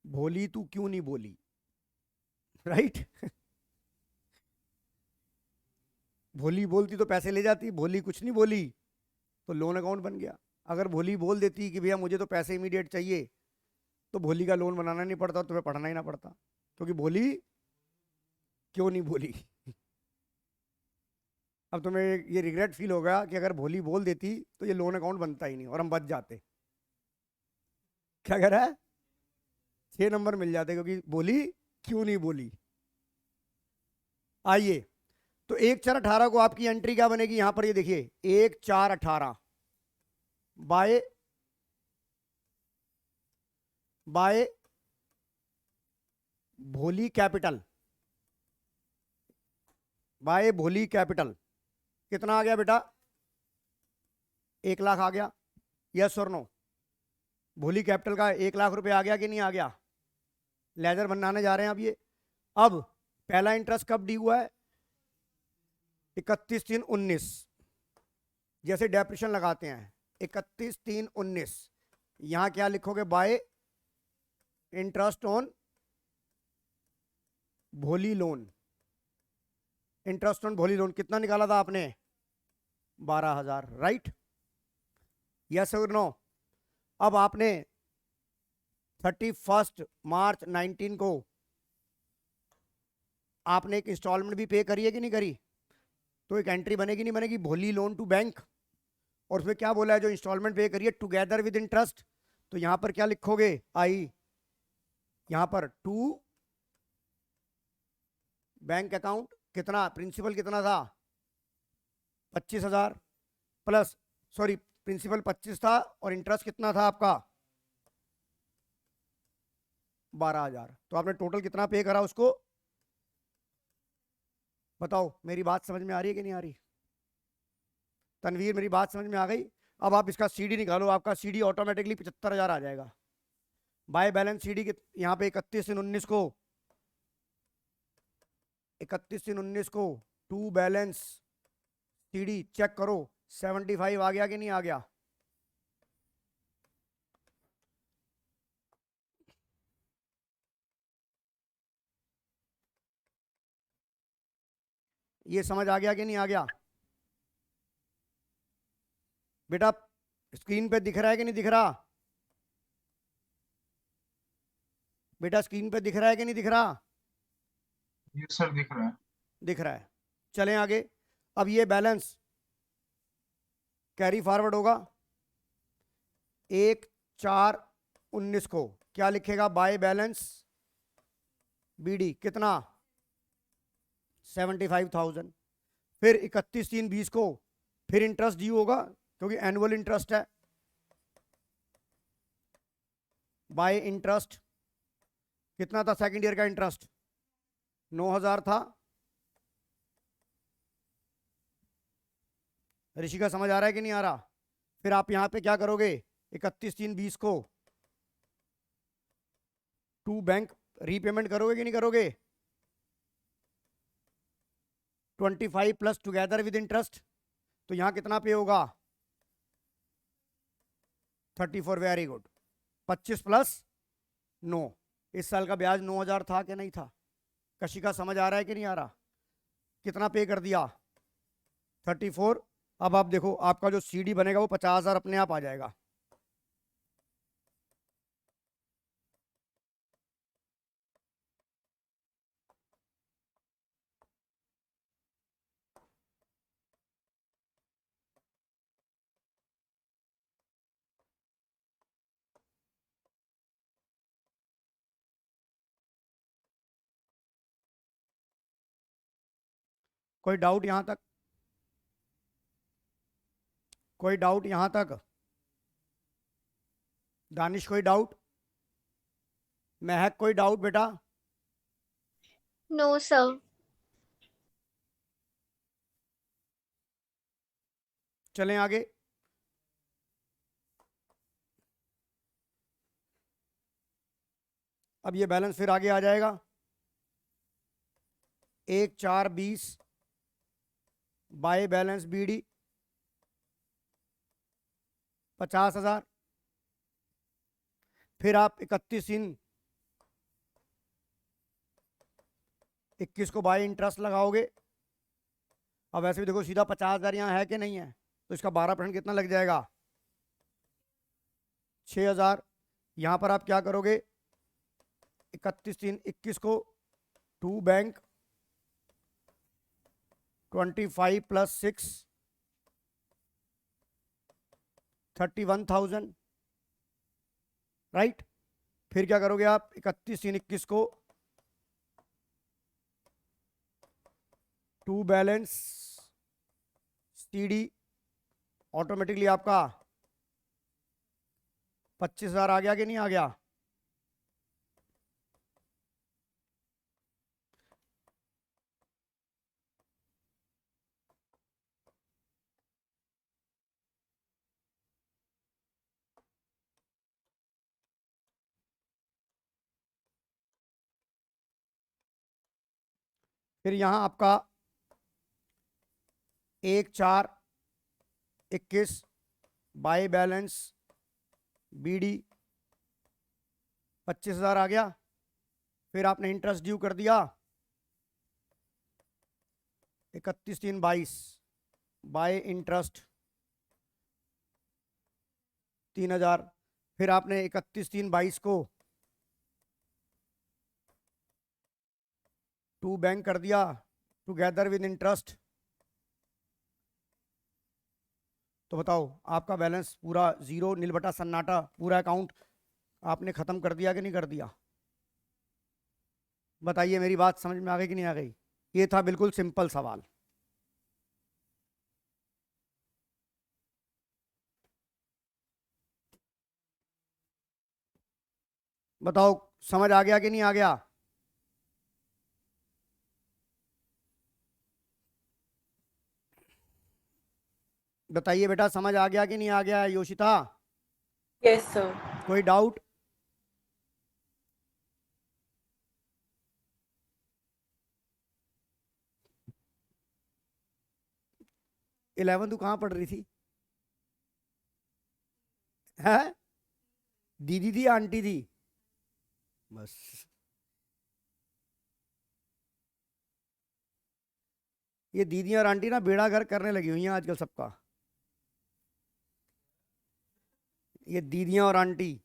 भोली तू क्यों नहीं बोली? राइट? भोली बोलती तो पैसे ले जाती, भोली कुछ नहीं बोली तो लोन अकाउंट बन गया। अगर भोली बोल देती कि भैया मुझे तो पैसे इमीडिएट चाहिए, तो भोली का लोन बनाना नहीं पड़ता, तुम्हें पढ़ना ही ना पड़ता। क्योंकि भोली क्यों नहीं बोली। अब तुम्हें ये रिग्रेट फील होगा कि अगर भोली बोल देती तो ये लोन अकाउंट बनता ही नहीं और हम बच जाते। क्या कह रहा है? 6 नंबर मिल जाते, क्योंकि बोली क्यों नहीं बोली। आइए, तो 1/4/18 को आपकी एंट्री क्या बनेगी? यहां पर ये देखिए, 1/4/18 बाय भोली कैपिटल, बाय भोली कैपिटल। कितना आ गया बेटा? 1 लाख आ गया, यस और नो? भोली कैपिटल का 1 लाख रुपए आ गया कि नहीं आ गया? लेजर बनाने जा रहे हैं अब ये। अब पहला इंटरेस्ट कब ड्यू हुआ है? 31/3/19। जैसे डेप्रिशन लगाते हैं 31/3/19, यहां क्या लिखोगे? बाय इंटरेस्ट ऑन भोली लोन। इंटरेस्ट ऑन भोली लोन कितना निकाला था आपने? 12,000, राइट? यस और नो? अब आपने 31 मार्च 2019 को आपने एक इंस्टॉलमेंट भी पे करी है कि नहीं करी? तो एक एंट्री बनेगी नहीं बनेगी? भोली लोन टू बैंक, और उसमें क्या बोला है? जो इंस्टॉलमेंट पे करी है टुगेदर विद इंटरेस्ट। तो यहां पर क्या लिखोगे? आई, यहां पर टू बैंक अकाउंट, कितना प्रिंसिपल कितना था? 25,000 प्लस, सॉरी, प्रिंसिपल 25 था और इंटरेस्ट कितना था आपका? 12,000। तो आपने टोटल कितना पे करा उसको? बताओ, मेरी बात समझ में आ रही है कि नहीं आ रही? तनवीर, मेरी बात समझ में आ गई? अब आप इसका सीडी निकालो, आपका सीडी ऑटोमेटिकली 75,000 आ जाएगा। बाय बैलेंस सीडी यहाँ पे 31/19 को टू बैलेंस सीडी चेक करो, 75 आ गया कि नहीं आ गया? ये समझ आ गया कि नहीं आ गया? बेटा स्क्रीन पे दिख रहा है कि नहीं दिख रहा? बेटा स्क्रीन पे दिख रहा है कि नहीं दिख रहा? ये सर दिख रहा है। दिख रहा है। चलें आगे। अब ये बैलेंस कैरी फॉरवर्ड होगा 1/4/19 को। क्या लिखेगा? बाय बैलेंस बीडी कितना? 75,000। फिर 31/3/20 को फिर इंटरेस्ट ड्यू होगा, क्योंकि एनुअल इंटरेस्ट है। बाय इंटरेस्ट कितना था? सेकंड ईयर का इंटरेस्ट 9,000 था। ऋषि का समझ आ रहा है कि नहीं आ रहा? फिर आप यहां पे क्या करोगे? 31/3/20 को टू बैंक रीपेमेंट करोगे कि नहीं करोगे? 25 प्लस टुगेदर विद इंटरेस्ट। तो यहां कितना पे होगा? 34। Very good. 25 प्लस 9। इस साल का ब्याज 9,000 था कि नहीं था? कशिका समझ आ रहा है कि नहीं आ रहा? कितना पे कर दिया? 34। अब आप देखो, आपका जो सीडी बनेगा वो 50,000 अपने आप आ जाएगा। कोई डाउट यहां तक? कोई डाउट यहां तक? दानिश कोई डाउट? महक कोई डाउट बेटा? No, sir. चलें आगे। अब ये बैलेंस फिर आगे आ जाएगा 1/4/20 बाय बैलेंस बीडी 50,000। फिर आप 31/21 को बाय इंटरेस्ट लगाओगे। अब वैसे भी देखो सीधा 50,000 यहाँ है कि नहीं है, तो इसका 12% कितना लग जाएगा? 6,000। यहाँ पर आप क्या करोगे? 31/3/21 को टू बैंक 25 प्लस 6 31,000, राइट? फिर क्या करोगे आप? 31/3/21 को टू बैलेंस सीडी ऑटोमेटिकली आपका 25,000 आ गया कि नहीं आ गया? फिर यहां आपका 1/4/21 बाय बैलेंस BD 25,000 आ गया। फिर आपने इंटरेस्ट ड्यू कर दिया 31/3/22 बाय इंटरेस्ट 3,000। फिर आपने 31/3/22 को टू बैंक कर दिया टुगेदर विद इंटरेस्ट। तो बताओ आपका बैलेंस पूरा जीरो, नील बटा सन्नाटा, पूरा अकाउंट आपने खत्म कर दिया कि नहीं कर दिया? बताइए, मेरी बात समझ में आ गई कि नहीं आ गई? ये था बिल्कुल सिंपल सवाल। बताओ समझ आ गया कि नहीं आ गया? बताइए बेटा, समझ आ गया कि नहीं आ गया? Yoshita, yes sir. कोई डाउट? इलेवन तू कहाँ पढ़ रही थी? है दीदी थी या आंटी थी? बस ये दीदी और आंटी ना बेड़ा गर्क करने लगी हुई हैं आजकल सबका। ये दीदियां और आंटी।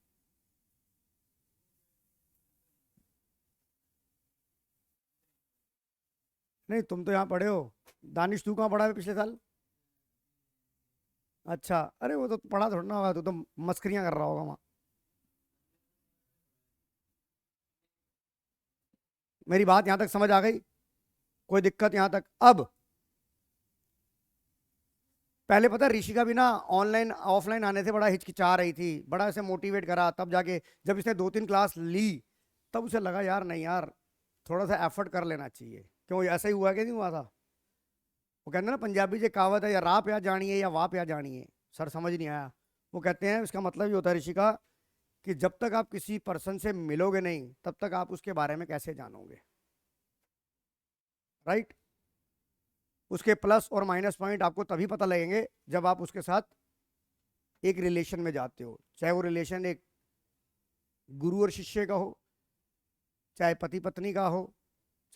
नहीं, तुम तो यहाँ पढ़े हो। दानिश तू कहाँ पढ़ा है पिछले साल? अच्छा, अरे वो तो पढ़ा थोड़ा ना होगा, तू तो मस्करियां कर रहा होगा वहाँ। मेरी बात यहाँ तक समझ आ गई? कोई दिक्कत यहाँ तक? अब पहले पता है ऋषिका भी ना ऑनलाइन ऑफलाइन आने से बड़ा हिचकिचा रही थी, बड़ा ऐसे मोटिवेट करा, तब जाके जब इसने 2-3 क्लास ली तब उसे लगा यार नहीं यार, थोड़ा सा एफर्ट कर लेना चाहिए। क्यों, ऐसा ही हुआ कि नहीं हुआ था? वो कहते हैं ना पंजाबी से कहावत है, या राह पे आ जानी है या वाह पे आ जानी है। सर समझ नहीं आया। वो कहते हैं इसका मतलब ये होता है ऋषिका कि जब तक आप किसी पर्सन से मिलोगे नहीं तब तक आप उसके बारे में कैसे जानोगे, राइट? उसके प्लस और माइनस पॉइंट आपको तभी पता लगेंगे जब आप उसके साथ एक रिलेशन में जाते हो, चाहे वो रिलेशन एक गुरु और शिष्य का हो, चाहे पति पत्नी का हो,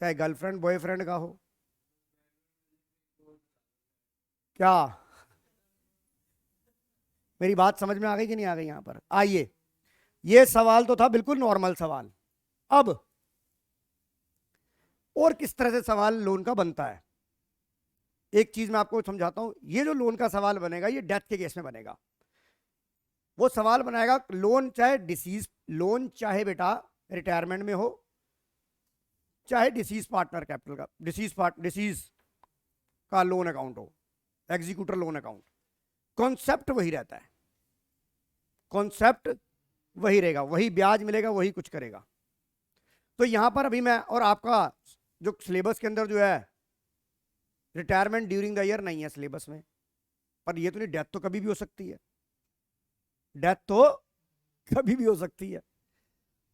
चाहे गर्लफ्रेंड बॉयफ्रेंड का हो। क्या मेरी बात समझ में आ गई कि नहीं आ गई? यहां पर आइए, ये सवाल तो था बिल्कुल नॉर्मल सवाल। अब और किस तरह से सवाल लोन का बनता है, एक चीज मैं आपको समझाता हूं। ये जो लोन का सवाल बनेगा ये डेथ के केस में बनेगा। वो सवाल बनाएगा लोन चाहे डिसीज, लोन चाहे बेटा रिटायरमेंट में हो, चाहे डिसीज पार्टनर कैपिटल का, डिसीज का लोन अकाउंट हो, एग्जीक्यूटर लोन अकाउंट, कॉन्सेप्ट वही रहता है। कॉन्सेप्ट वही रहेगा, वही ब्याज मिलेगा, वही कुछ करेगा। तो यहां पर अभी मैं और आपका जो सिलेबस के अंदर जो है रिटायरमेंट ड्यूरिंग द ईयर नहीं है सिलेबस में, पर ये तो नहीं, डेथ तो कभी भी हो सकती है, डेथ तो कभी भी हो सकती है।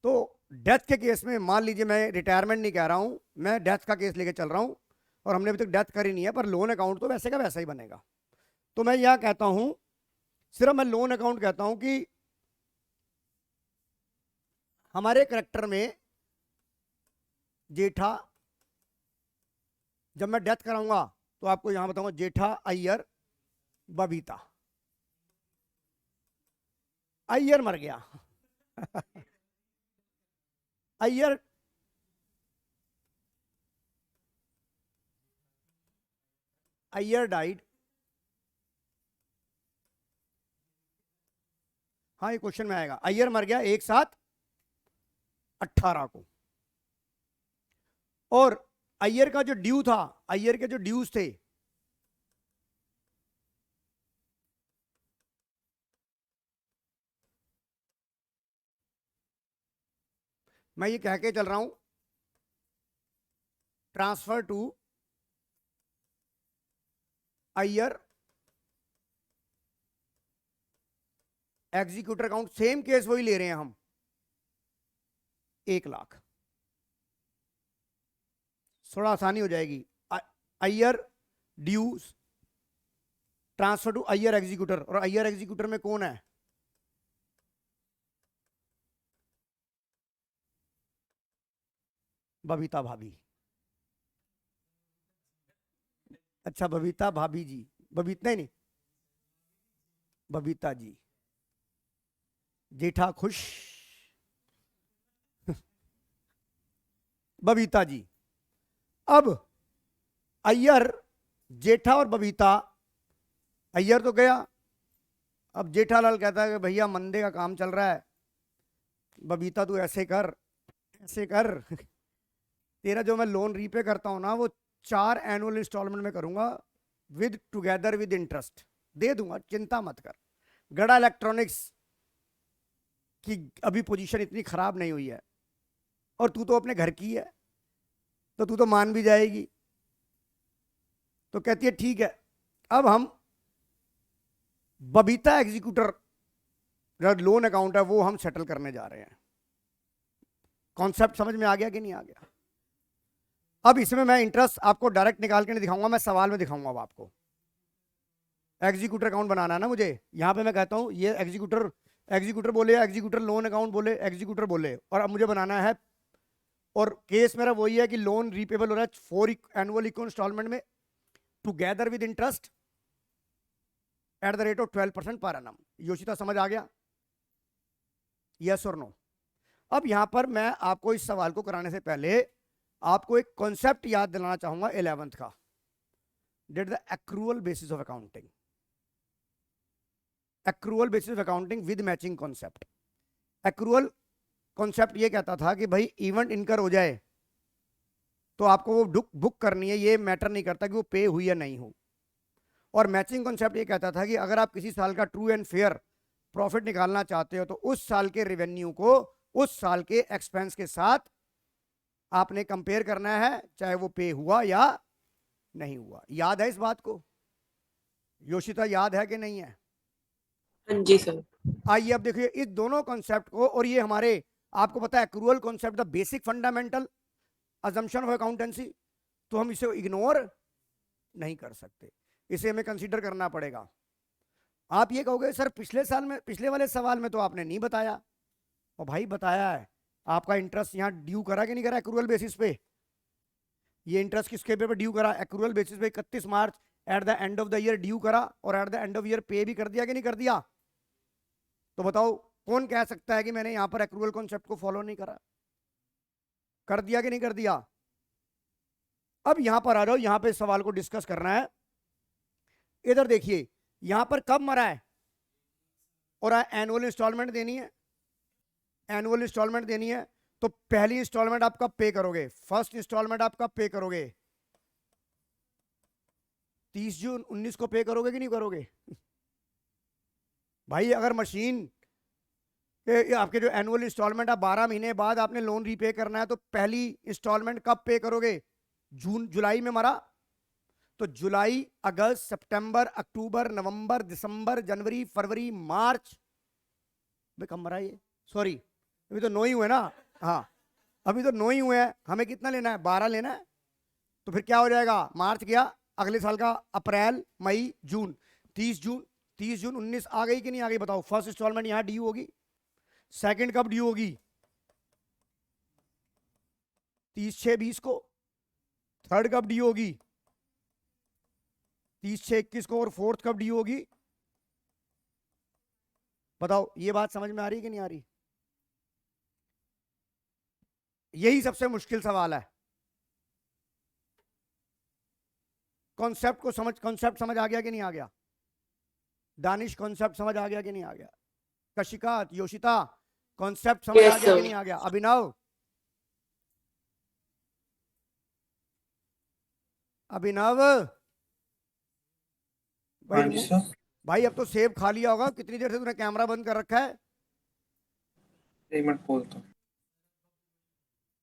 तो डेथ के केस में मान लीजिए, मैं रिटायरमेंट नहीं कह रहा हूं, मैं डेथ का केस लेके चल रहा हूं और हमने अभी तक डेथ करी नहीं है, पर लोन अकाउंट तो वैसे का वैसा ही बनेगा। तो मैं यह कहता हूं, सिर्फ मैं लोन अकाउंट कहता हूं कि हमारे करेक्टर में जेठा, जब मैं डेथ कराऊंगा तो आपको यहां बताऊंगा जेठा अय्यर बबीता। अय्यर मर गया अय्यर अय्यर डाइड। हाँ, ये क्वेश्चन में आएगा। अय्यर मर गया 1/7/18 को, और अय्यर का जो ड्यू था, अय्यर के जो ड्यूज थे, मैं ये कह के चल रहा हूं transfer to Iyer executor account, same case वही ले रहे हैं हम, 1 लाख। थोड़ा आसानी हो जाएगी। Iyer dues transfer to Iyer executor, और अय्यर एग्जीक्यूटर में कौन है? बबीता भाभी। अच्छा, बबीता भाभी जी, बबीता नहीं, बबीता जी। जेठा खुश। बबीता जी। अब अय्यर, जेठा और बबीता, अय्यर तो गया, अब जेठालाल कहता है कि भैया मंदे का काम चल रहा है, बबीता तू ऐसे कर, ऐसे कर। तेरा जो मैं लोन रीपे करता हूं ना वो 4 एनुअल इंस्टॉलमेंट में करूंगा, विद टुगेदर विद इंटरेस्ट दे दूंगा, चिंता मत कर। गड़ा इलेक्ट्रॉनिक्स की अभी पोजीशन इतनी खराब नहीं हुई है, और तू तो अपने घर की है, तो तू तो मान भी जाएगी। तो कहती है ठीक है, अब हम बबीता एग्जीक्यूटर जो लोन अकाउंट है वो हम सेटल करने जा रहे हैं। कॉन्सेप्ट समझ में आ गया कि नहीं आ गया? अब इसमें मैं इंटरेस्ट आपको डायरेक्ट निकाल के नहीं दिखाऊंगा, मैं सवाल में दिखाऊंगा। अब आपको एग्जीक्यूटर अकाउंट बनाना है ना मुझे, यहां पे मैं कहता हूं ये एग्जीक्यूटर, एग्जीक्यूटर बोले, एग्जीक्यूटर लोन अकाउंट बोले, एग्जीक्यूटर बोले, और अब मुझे बनाना है, और केस मेरा वही है कि लोन रीपेबल हो रहा है 4 एनुअल इक्वल इंस्टॉलमेंट में together with interest eight the rate of 12% per annum. Yoshita समझ आ गया? यस और नो? अब यहां पर मैं आपको इस सवाल को कराने से पहले आपको एक कॉन्सेप्ट याद दिलाना चाहूंगा 11th का, date the accrual basis of accounting. Accrual basis of accounting with matching concept. Accrual concept ये कहता था कि भाई इवेंट इनकर हो जाए तो आपको वो बुक करनी है, ये मैटर नहीं करता कि वो पे हुई या नहीं हो। और मैचिंग कॉन्सेप्ट ये कहता था कि अगर आप किसी साल का ट्रू एंड फेयर प्रॉफिट निकालना चाहते हो तो उस साल के रेवेन्यू को उस साल के एक्सपेंस के साथ आपने कंपेयर करना है, चाहे वो पे हुआ या नहीं हुआ। याद है इस बात को? योशिता याद है कि नहीं है? हाँ जी सर। आइए अब देखिए इस दोनों कॉन्सेप्ट को, और ये हमारे आपको पता है accrual concept the basic fundamental assumption of accountancy, तो हम इसे इग्नोर नहीं कर सकते, इसे हमें कंसीडर करना पड़ेगा। आप ये कहोगे सर पिछले साल में, पिछले वाले सवाल में तो आपने नहीं बताया। और भाई बताया है, आपका इंटरेस्ट यहाँ ड्यू करा कि नहीं करा एक्रूअल बेसिस पे? ये इंटरेस्ट किसके पे ड्यू करा? एक्रूअल बेसिस पे 31 March at the end of the year due करा, और at the end of year पे भी कर दिया कि नहीं कर दिया? तो बताओ कौन कह सकता है कि मैंने यहां पर एक्रूअल कॉन्सेप्ट को फॉलो नहीं करा? कर दिया कि नहीं कर दिया? अब यहां पर आ जाओ, यहां पे सवाल को डिस्कस करना है। इधर देखिए, यहां पर कब मरा है और एनुअल इंस्टॉलमेंट देनी है, एनुअल इंस्टॉलमेंट देनी है, तो पहली इंस्टॉलमेंट आप कब पे करोगे? फर्स्ट इंस्टॉलमेंट आप कब पे करोगे? 30 जून 19 को पे करोगे कि नहीं करोगे? भाई अगर मशीन के आपके जो एनुअल इंस्टॉलमेंट है 12 महीने बाद आपने लोन रीपे करना है, तो पहली इंस्टॉलमेंट कब पे करोगे? जून जुलाई में मरा, तो जुलाई, अगस्त, सितंबर, अक्टूबर, नवंबर, दिसंबर, जनवरी, फरवरी, मार्च, कब मरा ये? सॉरी अभी तो 9 ही हुए ना। हाँ अभी तो 9 ही हुए हैं, हमें कितना लेना है? 12 लेना है। तो फिर क्या हो जाएगा? मार्च गया, अगले साल का अप्रैल, मई, जून, 30 जून, 30 जून 19 आ गई कि नहीं आ गई? बताओ फर्स्ट इंस्टॉलमेंट यहां ड्यू होगी, सेकंड कब ड्यू होगी? 30/6/20 को, थर्ड कब ड्यू होगी? 30/6/21 को, और फोर्थ कब ड्यू होगी? बताओ ये बात समझ में आ रही कि नहीं आ रही? यही सबसे मुश्किल सवाल है। कॉन्सेप्ट को समझ, कॉन्सेप्ट समझ आ गया कि नहीं आ गया? दानिश कॉन्सेप्ट समझ आ गया कि नहीं आ गया? कशिका, योशिता कॉन्सेप्ट समझ Yes, आ गया कि sir. नहीं आ गया? अभिनव, अभिनव हाँ जी भाई, सर। भाई अब तो सेब खा लिया होगा, कितनी देर से तूने कैमरा बंद कर रखा है? एक मिनट बोलता हूँ।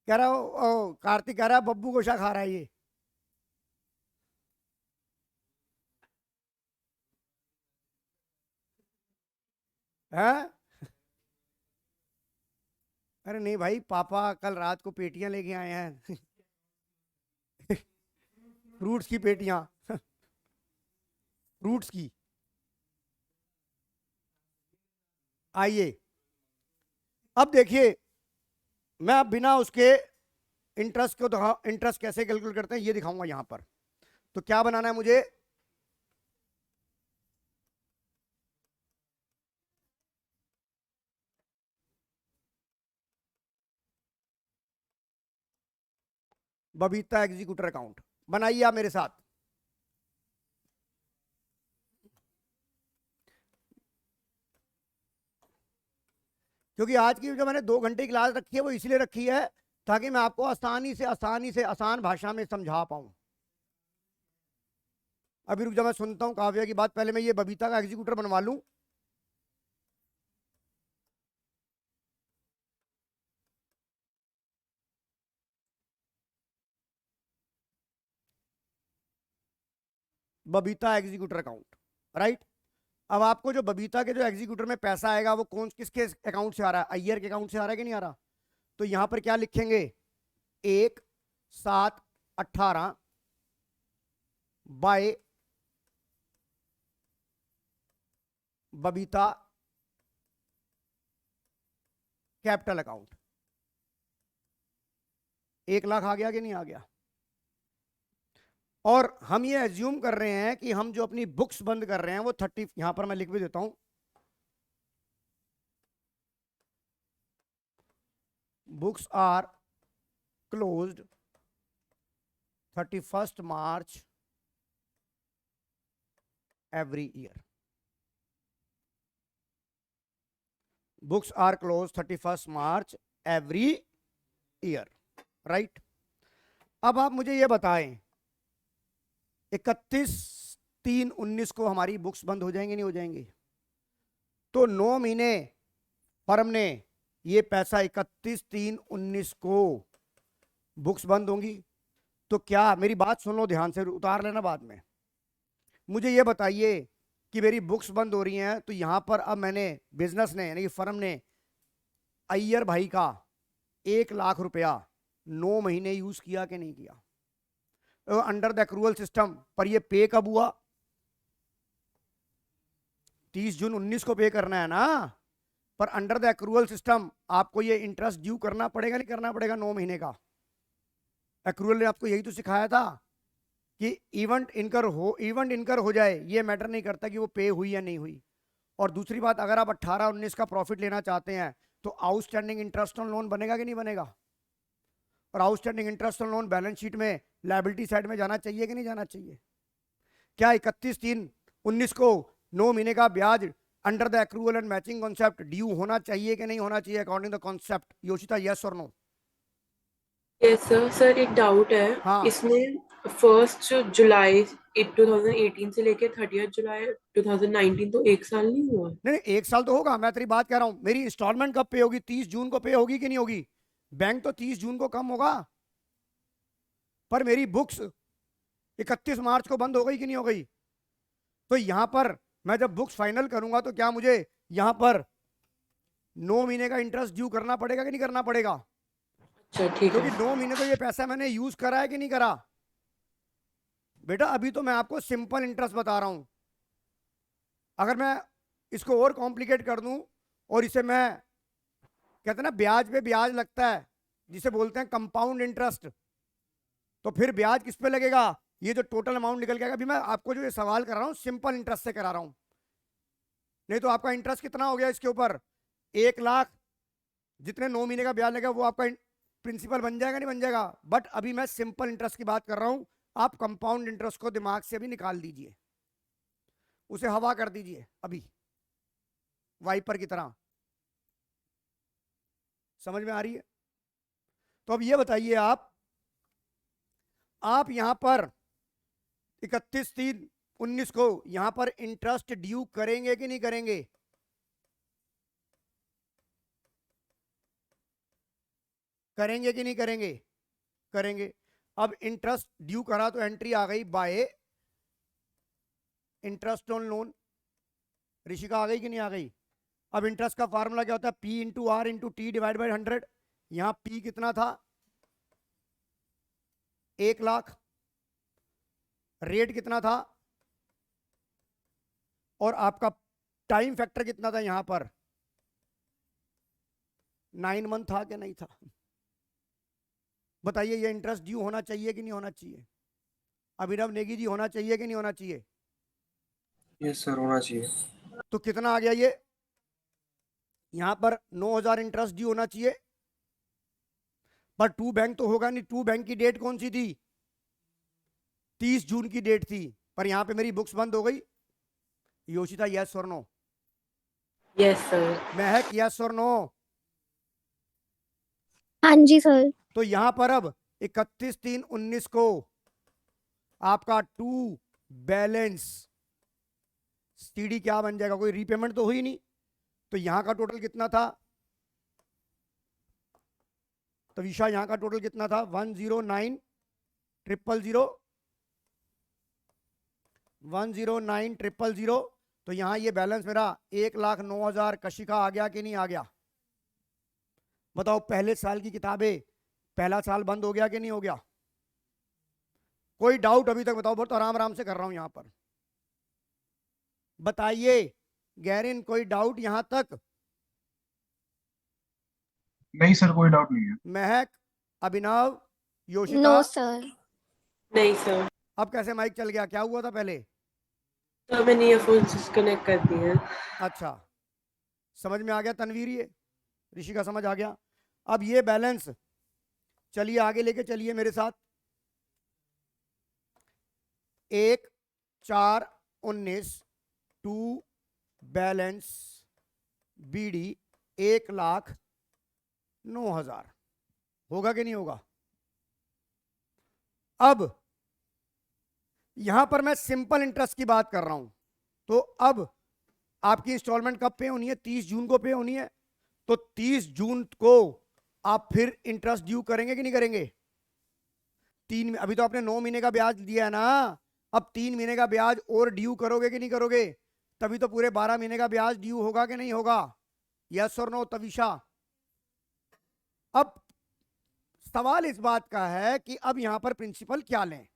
कह रहा हो कार्तिक कह रहा है बब्बू गोशा खा रहा है ये। हैं? अरे नहीं भाई, पापा कल रात को पेटियां लेके आए हैं। फ्रूट्स की पेटियां फ्रूट्स की। आइए अब देखिए, मैं अब बिना उसके इंटरेस्ट को दिखा, इंटरेस्ट कैसे कैलकुलेट करते हैं ये दिखाऊंगा यहां पर। तो क्या बनाना है मुझे, बबीता एग्जीक्यूटर अकाउंट बनाइए आप मेरे साथ। क्योंकि आज की जो मैंने 2 घंटे की क्लास रखी है वो इसलिए रखी है ताकि मैं आपको आसानी से आसान भाषा में समझा पाऊं। अभी रुक जा, मैं सुनता हूं काव्या की बात, पहले मैं ये बबीता का एग्जीक्यूटर बनवा लूं। Babita executor account, right. अब आपको जो बबीता के जो एग्जीक्यूटर में पैसा आएगा वो कौन किसके अकाउंट से आ रहा है, अय्यर के अकाउंट से आ रहा है कि नहीं आ रहा। तो यहां पर क्या लिखेंगे, 1/7/18 by Babita capital account. 1 lakh आ गया कि नहीं आ गया। और हम ये एज्यूम कर रहे हैं कि हम जो अपनी बुक्स बंद कर रहे हैं वो 30, यहां पर मैं लिख भी देता हूं, books are closed 31st March every year. Books are closed 31st March every year, right? अब आप मुझे ये बताएं, 31/3/19 को हमारी बुक्स बंद हो जाएंगे नहीं हो जाएंगे। तो 9 महीने फर्म ने ये पैसा 31/3/19 को बुक्स बंद होंगी। तो क्या, मेरी बात सुन लो ध्यान से, उतार लेना बाद में। मुझे ये बताइए कि मेरी बुक्स बंद हो रही हैं तो यहां पर अब मैंने बिजनेस ने यानी कि फर्म ने अय्यर भाई का 1 लाख रुपया 9 महीने यूज किया कि नहीं किया। अंडर द एक्रूअल सिस्टम पर ये पे कब हुआ, 30 जून 19 को पे करना है ना। पर अंडर द एक्रूअल सिस्टम आपको ये इंटरेस्ट ड्यू करना पड़ेगा नहीं करना पड़ेगा 9 महीने का। एक्रूअल ने आपको यही तो सिखाया था कि इवेंट इनकर हो जाए, ये मैटर नहीं करता कि वो पे हुई या नहीं हुई। और दूसरी बात, अगर आप 18-19 का प्रॉफिट लेना चाहते हैं तो आउटस्टैंडिंग इंटरेस्ट ऑन लोन बनेगा कि नहीं बनेगा। और outstanding interest on loan balance sheet में लायबिलिटी साइड में जाना चाहिए कि नहीं जाना चाहिए। क्या 31/3/19 को 9 महीने का ब्याज under the accrual and matching concept due होना चाहिए कि नहीं होना चाहिए according the concept. Yoshita, yes और नो। Yes sir. सर एक डाउट है, हाँ। इसमें 1 जुलाई 2018 से लेके 30 जुलाई 2019 तो 1 साल नहीं हुआ। नहीं 1 साल तो होगा, मैं तेरी बात कह रहा हूं। मेरी इंस्टॉलमेंट कब पे होगी, 30 जून को पे होगी कि नहीं होगी। बैंक तो 30 जून को कम होगा, पर मेरी बुक्स 31 मार्च को बंद हो गई कि नहीं हो गई। तो यहां पर मैं जब बुक्स फाइनल करूंगा तो क्या मुझे यहां पर 9 महीने का इंटरेस्ट ड्यू करना पड़ेगा कि नहीं करना पड़ेगा। अच्छा ठीक क्योंकि है। 9 महीने तो ये पैसा मैंने यूज करा है कि नहीं करा। बेटा अभी तो मैं आपको सिंपल इंटरेस्ट बता रहा हूं। अगर मैं इसको और कॉम्प्लिकेट कर दूं और इसे मैं, कहते हैं ना ब्याज पे ब्याज लगता है जिसे बोलते हैं कंपाउंड इंटरेस्ट, तो फिर ब्याज किस पे लगेगा, ये जो टोटल अमाउंट निकल के आएगा। अभी मैं आपको जो ये सवाल कर रहा हूं सिंपल इंटरेस्ट से करा रहा हूं, नहीं तो आपका इंटरेस्ट कितना हो गया इसके ऊपर, 1 लाख जितने 9 महीने का ब्याज लगेगा वो आपका प्रिंसिपल बन जाएगा नहीं बन जाएगा। बट अभी मैं सिंपल इंटरेस्ट की बात कर रहा हूं। आप कंपाउंड इंटरेस्ट को दिमाग से भी निकाल दीजिए, उसे हवा कर दीजिए अभी वाइपर की तरह। समझ में आ रही है। तो अब ये बताइए आप यहां पर 31/3/19 को यहां पर इंटरेस्ट ड्यू करेंगे कि नहीं करेंगे। करेंगे कि नहीं करेंगे, करेंगे। अब इंटरेस्ट ड्यू करा तो एंट्री आ गई by interest on loan. Rishika आ गई कि नहीं आ गई। अब इंटरेस्ट का फार्मूला क्या होता है, P into r into t divide by 100। यहां P कितना था, 1 लाख। रेट कितना था और आपका टाइम फैक्टर कितना था यहां पर, 9 मंथ था कि नहीं था? बताइए, ये इंटरेस्ट ड्यू होना चाहिए कि नहीं होना चाहिए? अभिनव नेगी जी, होना चाहिए कि नहीं होना चाहिए? यस सर, होना चाहिए। तो कितना आ गया ये? यहां पर 9,000 इंटरेस्ट ड्यू होना चाहिए, पर टू बैंक तो होगा नहीं। टू बैंक की डेट कौन सी थी? 30 जून की डेट थी, पर यहां पे मेरी बुक्स बंद हो गई। योशिता, यस और नो? Yes sir. महक, यस और नो? हाँ जी सर। तो यहां पर अब 31/3/19 को आपका टू बैलेंस सीडी क्या बन जाएगा? कोई रीपेमेंट तो हुई नहीं, तो यहां का टोटल कितना था? तो विशा, यहां का टोटल कितना था? 109,000 तो यहां ये बैलेंस मेरा 1,09,000 कशिका आ गया कि नहीं आ गया? बताओ, पहले साल की किताबें, पहला साल बंद हो गया कि नहीं हो गया? कोई डाउट अभी तक? बताओ, बहुत आराम आराम से कर रहा हूं यहां पर, बताइए। गैरिन, कोई डाउट यहां तक? नहीं सर, कोई डाउट नहीं है। महक, अभिनव, योशिता? No sir. नहीं सर। अब कैसे माइक चल गया? क्या हुआ था पहले? तो मैंने ईयरफोन्स डिस्कनेक्ट कर दिए हैं। अच्छा, समझ में आ गया तनवीर? ये ऋषि का समझ आ गया। अब ये बैलेंस, चलिए आगे लेके चलिए मेरे साथ। 1/4/19 टू बैलेंस बीडी 1,09,000 होगा कि नहीं होगा? अब यहां पर मैं सिंपल इंटरेस्ट की बात कर रहा हूं, तो अब आपकी इंस्टॉलमेंट कब पे होनी है? 30 जून को पे होनी है। तो 30 जून को आप फिर इंटरेस्ट ड्यू करेंगे कि नहीं करेंगे? अभी तो आपने 9 महीने का ब्याज दिया है ना, अब 3 महीने का ब्याज और ड्यू करोगे कि नहीं करोगे? तभी तो पूरे 12 महीने का ब्याज ड्यू होगा कि नहीं होगा? यस और नो तविशा? अब सवाल इस बात का है कि अब यहां पर प्रिंसिपल क्या लें।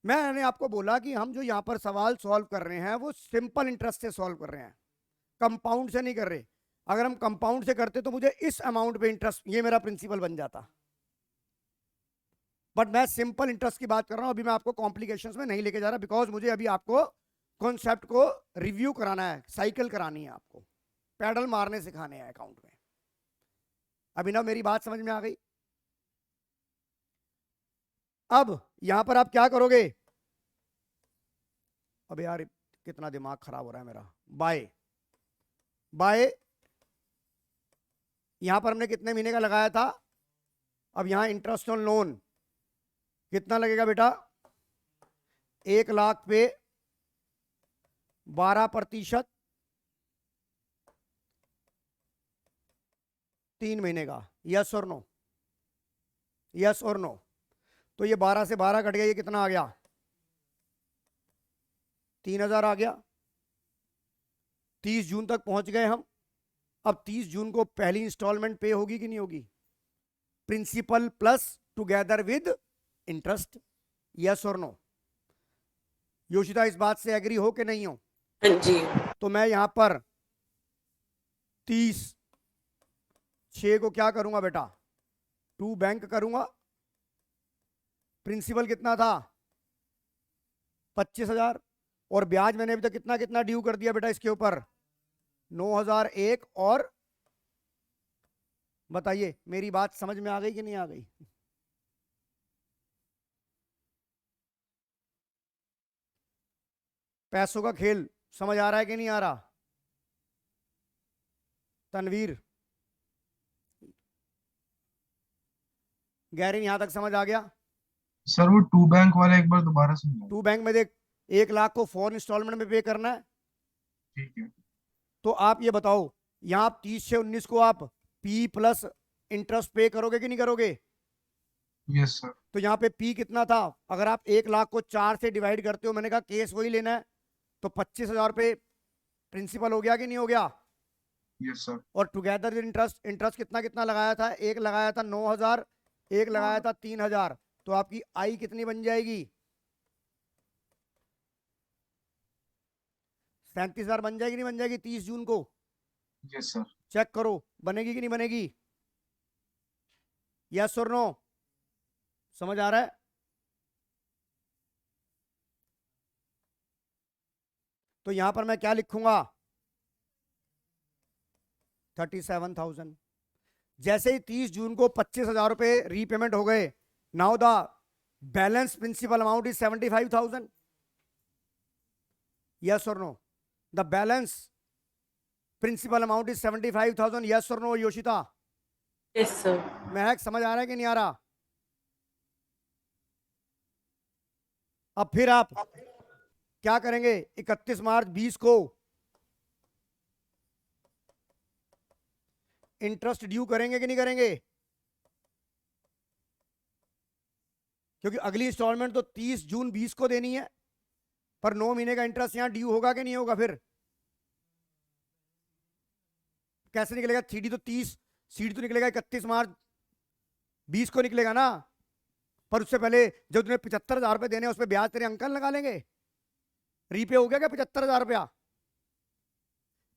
मैंने आपको बोला कि हम जो यहां पर सवाल सॉल्व कर रहे हैं वो सिंपल इंटरेस्ट से सॉल्व कर रहे हैं, कंपाउंड से नहीं कर रहे। अगर हम कंपाउंड से करते तो मुझे इस अमाउंट पे इंटरेस्ट, ये मेरा प्रिंसिपल बन जाता, बट मैं सिंपल इंटरेस्ट की बात कर रहा हूं। अभी मैं आपको कॉम्प्लिकेशंस में नहीं लेके जा रहा, बिकॉज मुझे अभी आपको कॉन्सेप्ट को रिव्यू कराना है, साइकिल करानी है, आपको पैडल मारने सिखाने हैं अकाउंट में। अभिनव, मेरी बात समझ में आ गई? अब यहां पर आप क्या करोगे? अब यार कितना दिमाग खराब हो रहा है मेरा। बाय बाय, यहां पर हमने कितने महीने का लगाया था? अब यहां इंटरेस्ट ऑन लोन कितना लगेगा बेटा? 1,00,000 पे 12%, 3 महीने का। यस और नो? यस और नो? तो ये 12 से 12 कट गया, ये कितना आ गया? 3,000 आ गया। 30 जून तक पहुंच गए हम। अब 30 जून को पहली इंस्टॉलमेंट पे होगी कि नहीं होगी? Principal plus together with interest. Yes और नो? योशिता, इस बात से एग्री हो कि नहीं हो? हाँ जी। तो मैं यहां पर 30/6 को क्या करूंगा बेटा? टू बैंक करूंगा। प्रिंसिपल कितना था? 25,000। और ब्याज मैंने अभी तक कितना कितना ड्यू कर दिया बेटा इसके ऊपर? 9,001। और बताइए, मेरी बात समझ में आ गई कि नहीं आ गई? पैसों का खेल समझ आ रहा है कि नहीं आ रहा? तनवीर, गैरिन, यहां तक समझ आ गया? सर वो टू बैंक वाला एक बार दोबारा समझाओ। टू बैंक में देख, 1,00,000 को 4 इंस्टॉलमेंट में पे करना है। ठीक है। तो आप ये बताओ, यहां 30 से 19 को आप पी प्लस इंटरेस्ट पे करोगे कि नहीं करोगे? Yes sir. तो यहाँ पे पी कितना था? अगर आप 1,00,000 को 4 से डिवाइड करते हो, मैंने कहा केस वही लेना है, तो 25,000 पे प्रिंसिपल हो गया कि नहीं हो गया? Yes sir. और टुगेदर विद इंटरेस्ट, इंटरेस्ट कितना कितना लगाया था? एक लगाया था 9,000, एक लगाया था 3,000। तो आपकी आई कितनी बन जाएगी? 37,000 बन जाएगी नहीं बन जाएगी 30 जून को? Yes sir. चेक करो बनेगी कि नहीं बनेगी। यस और नो? समझ आ रहा है? तो यहां पर मैं क्या लिखूंगा? 37,000। जैसे ही 30 जून को 25,000 रुपए रीपेमेंट हो गए, now the balance principal amount is 75,000। Yes और no? The balance principal amount is 75,000। Yes और no Yoshita? Yes sir. Mahak समझ आ रहा है कि नहीं आ रहा? अब फिर आप क्या करेंगे? 31 मार्च 20 को इंटरेस्ट ड्यू करेंगे कि नहीं करेंगे? क्योंकि अगली इंस्टॉलमेंट तो 30 जून 20 को देनी है, पर 9 महीने का इंटरेस्ट यहां ड्यू होगा कि नहीं होगा? फिर कैसे निकलेगा? सीडी तो 30, सीडी तो निकलेगा 31 मार्च 20 को निकलेगा ना, पर उससे पहले जब तुम्हें 75,000 रुपए देने, उस पर ब्याज तेरे अंकल लगा लेंगे। रीपे हो गया क्या 75,000 रुपया?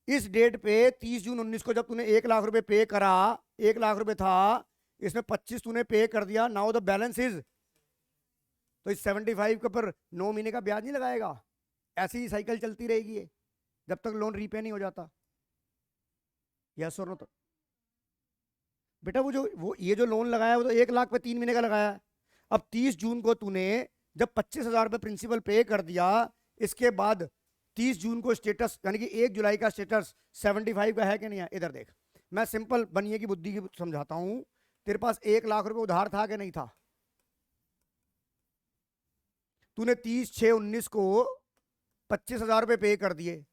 इस डेट पे 30 जून 19 को जब तूने 1 लाख रुपए पे करा, 1 लाख रुपए था, इसमें 25 तूने पे कर दिया, नाउ द बैलेंस इज, तो इस 75 के पर 9 महीने का ब्याज नहीं लगाएगा? ऐसी ही साइकिल चलती रहेगी ये, जब तक लोन रीपे नहीं हो जाता। यस और नो? तो बेटा वो ये जो लोन लगाया वो तो 1 लाख पे 3 महीने का लगाया है। अब 30 जून को तूने जब 25,000 रुपए प्रिंसिपल पे कर दिया, इसके बाद 30 जून को स्टेटस यानी कि 1 जुलाई का स्टेटस 75 का है कि नहीं है? इधर देख, मैं सिंपल बनिए की बुद्धि की समझाता हूं। तेरे पास 1 लाख रुपए उधार था कि नहीं था? तूने 30/6/19 को 25,000 रुपए पे कर दिए,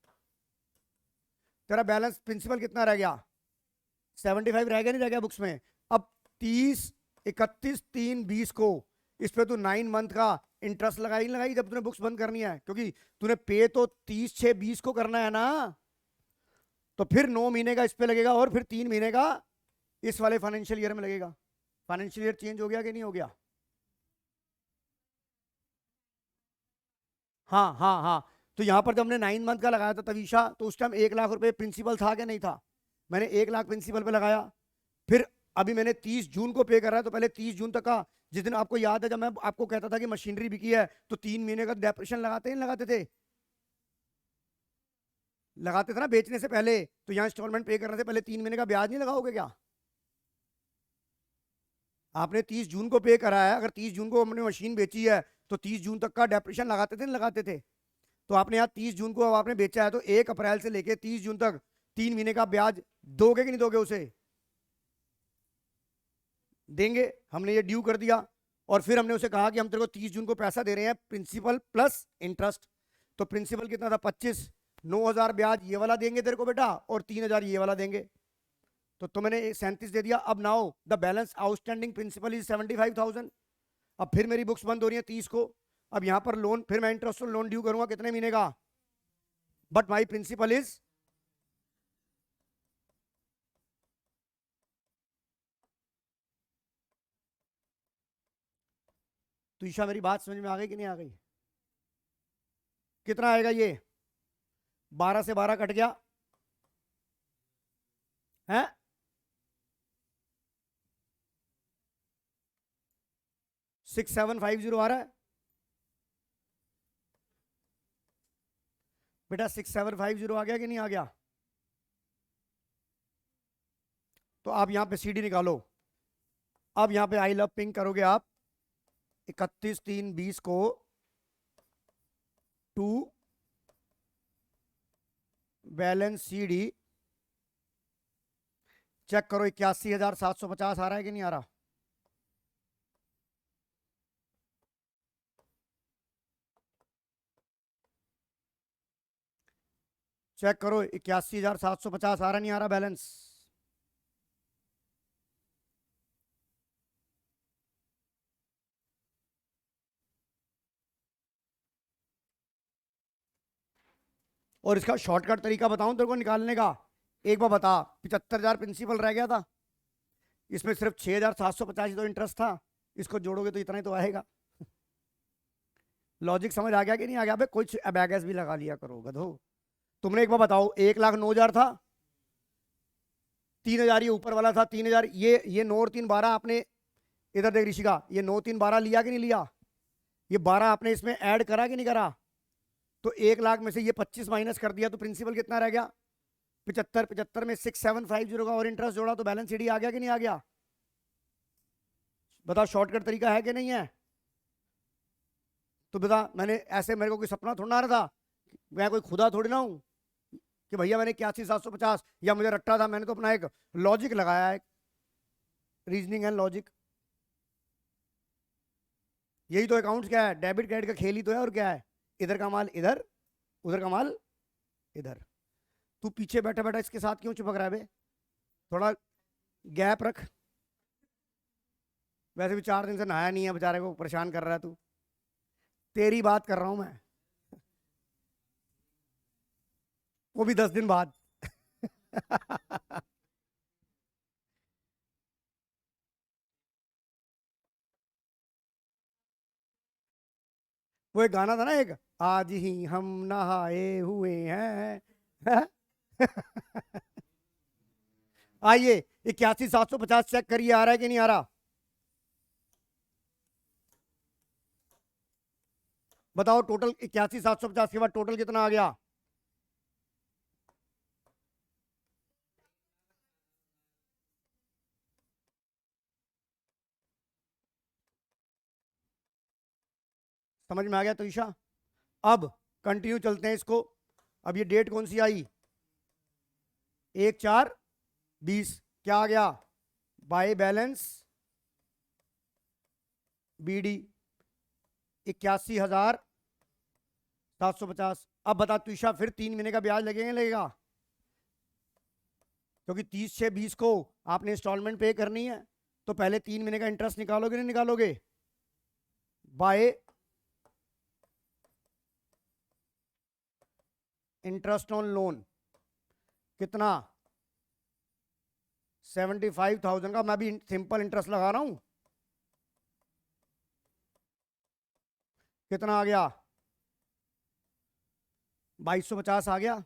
तेरा बैलेंस प्रिंसिपल कितना रह गया? 75 रह गया नहीं रह गया बुक्स में? अब 30/31/3/20 को इस पे तू 9 मंथ का इंटरेस्ट लगाई लगाई जब तूने बुक्स बंद करनी है, क्योंकि तूने पे तो 30/6/20 को करना है ना, तो फिर 9 महीने का इस पे लगेगा और फिर 3 महीने का इस वाले फाइनेंशियल ईयर में लगेगा। फाइनेंशियल ईयर चेंज हो गया कि नहीं हो गया? हाँ हाँ हाँ। तो यहां पर जब हमने 9 मंथ का लगाया था तवीशा, तो उस टाइम 1 लाख रुपए प्रिंसिपल था कि नहीं था? मैंने 1 लाख प्रिंसिपल पे लगाया, फिर अभी मैंने 30 जून को पे कर रहा है, तो पहले 30 जून तक का, जिस दिन आपको याद है जब मैं आपको कहता था कि मशीनरी बिकी है तो 3 महीने का डेप्रेशन लगाते नहीं लगाते थे? लगाते थे ना बेचने से पहले। तो यहाँ इंस्टॉलमेंट पे करने से पहले 3 महीने का ब्याज नहीं लगाओगे क्या? आपने 30 जून को पे करा है, अगर 30 जून को हमने मशीन बेची है तो 30 जून तक का डेप्रेशन लगाते थे नहीं लगाते थे? तो आपने यहाँ 30 जून को अब आपने बेचा है, तो 1 अप्रैल से लेके 30 जून तक 3 महीने का ब्याज दोगे कि नहीं दोगे उसे? देंगे। हमने ये ड्यू कर दिया और फिर हमने उसे कहा कि हम तेरे को 30 जून को पैसा दे रहे हैं प्रिंसिपल प्लस इंटरेस्ट। तो प्रिंसिपल कितना था? 25, 9,000 ब्याज ये वाला देंगे तेरे को बेटा, और 3,000 ये वाला देंगे। तो मैंने 37 दे दिया। अब now the balance outstanding principal is 75,000। अब फिर मेरी बुक्स बंद हो रही है 30 को। अब यहां पर लोन, फिर मैं इंटरेस्ट और लोन ड्यू करूंगा कितने महीने का? बट माई प्रिंसिपल इज, तो ईशा मेरी बात समझ में आ गई कि नहीं आ गई? कितना आएगा ये? 12 से 12 कट गया है, 6750 आ रहा है बेटा। 6750 आ गया कि नहीं आ गया? तो आप यहां पे सीडी निकालो। अब यहां पे आई लव पिंक करोगे आप 31/3/20 को टू बैलेंस सीडी चेक करो 81,750 आ रहा है कि नहीं आ रहा? चेक करो 81,750 आ रहा नहीं आ रहा बैलेंस? और इसका शॉर्टकट तरीका बताऊं तेरे को निकालने का? एक बार बता, 75,000 प्रिंसिपल रह गया था, इसमें सिर्फ 6,750 ही तो इंटरेस्ट था, इसको जोड़ोगे तो इतना ही तो आएगा। लॉजिक समझ आ गया कि नहीं आ गया? अबे कुछ अबैगस भी लगा लिया करो गधो। तुमने एक बार बताओ, 1,09,000 था, 3,000 ये ऊपर वाला था, 3,000 ये 9 और 3 12 आपने इधर देख ऋषिका, ये 9 3 12 लिया कि नहीं लिया? ये 12 आपने इसमें ऐड करा कि नहीं करा? तो 1,00,000 में से ये 25 माइनस कर दिया तो प्रिंसिपल कितना रह गया? 75। 75 में 6750 का और इंटरेस्ट जोड़ा तो बैलेंस शीट आ गया कि नहीं आ गया? बताओ शॉर्टकट तरीका है कि नहीं है? तो बता, मैंने ऐसे, मेरे को कोई सपना थोड़ा आ रहा था, मैं कोई खुदा थोड़ी ना हूं कि भैया मैंने 81,750 या मुझे रट्टा था। मैंने तो अपना एक लॉजिक लगाया है, रीजनिंग एंड लॉजिक। यही तो अकाउंट्स क्या है, डेबिट क्रेडिट का खेल ही तो है। और क्या है? इधर का माल इधर, उधर का माल इधर। तू पीछे बैठा बैठा इसके साथ क्यों चिपक रहा है बे? थोड़ा गैप रख। वैसे भी 4 दिन से नहाया नहीं है, बेचारे को परेशान कर रहा है तू। तेरी बात कर रहा हूं मैं, वो भी 10 दिन बाद। वो एक गाना था ना, एक, आज ही हम नहाए हुए हैं। आइए 81,750 चेक करिए, आ रहा है कि नहीं आ रहा? बताओ टोटल 81,750 के बाद टोटल कितना आ गया? समझ में आ गया तो ईशा? अब कंटिन्यू चलते हैं इसको। अब ये डेट कौन सी आई? 1/4/20। क्या आ गया? By balance BD 81,750। अब बता तू ईशा, फिर 3 महीने का ब्याज लगेगा लगेगा? क्योंकि 30/6/20 को आपने इंस्टॉलमेंट पे करनी है, तो पहले 3 महीने का इंटरेस्ट निकालोगे नहीं निकालोगे? बाय इंटरेस्ट ऑन लोन कितना? 75,000 का। मैं भी सिंपल इंटरेस्ट लगा रहा हूं। कितना आ गया? 2,250 आ गया।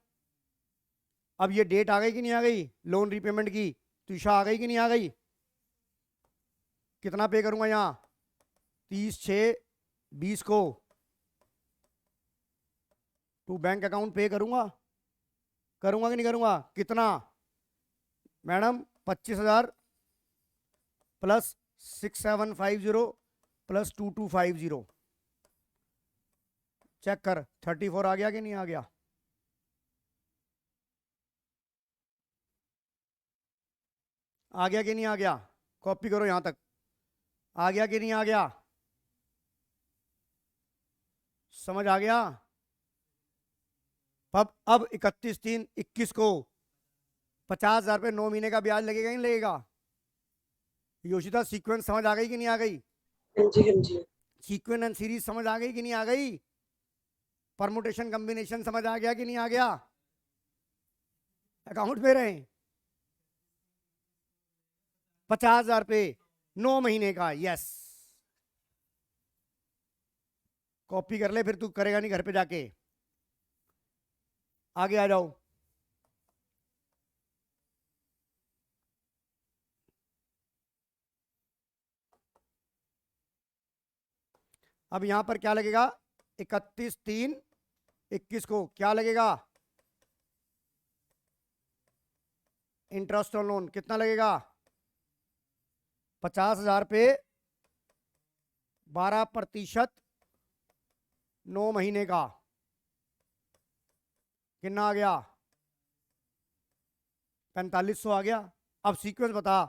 अब ये डेट आ गई कि नहीं आ गई लोन रीपेमेंट की? तुषा आ गई कि नहीं आ गई? कितना पे करूंगा यहां? 30/6/20 को टू बैंक अकाउंट पे करूंगा कि नहीं करूंगा? कितना मैडम? 25,000 plus 6750 plus 2250। चेक कर, 34 आ गया कि नहीं आ गया? आ गया कि नहीं आ गया? कॉपी करो यहां तक। आ गया कि नहीं आ गया? समझ आ गया? अब 31/3/21 को 50,000 रुपये 9 महीने का ब्याज लगेगा नहीं लगेगा? योशिता सीक्वेंस समझ आ गई कि नहीं आ गई? हाँ जी, हाँ जी। सीक्वेंस एंड सीरीज समझ आ गई कि नहीं आ गई? परमुटेशन कॉम्बिनेशन समझ आ गया कि नहीं आ गया? अकाउंट में रहे 50,000 रुपये 9 महीने का। यस, कॉपी कर ले, फिर तू करेगा नहीं घर पे जाके। आगे आ जाओ। अब यहां पर क्या लगेगा? 31/3/21 को क्या लगेगा? इंटरेस्ट ऑन लोन कितना लगेगा? 50,000 पे 12% 9 महीने का कितना आ गया? 4500 आ गया। अब सीक्वेंस बता,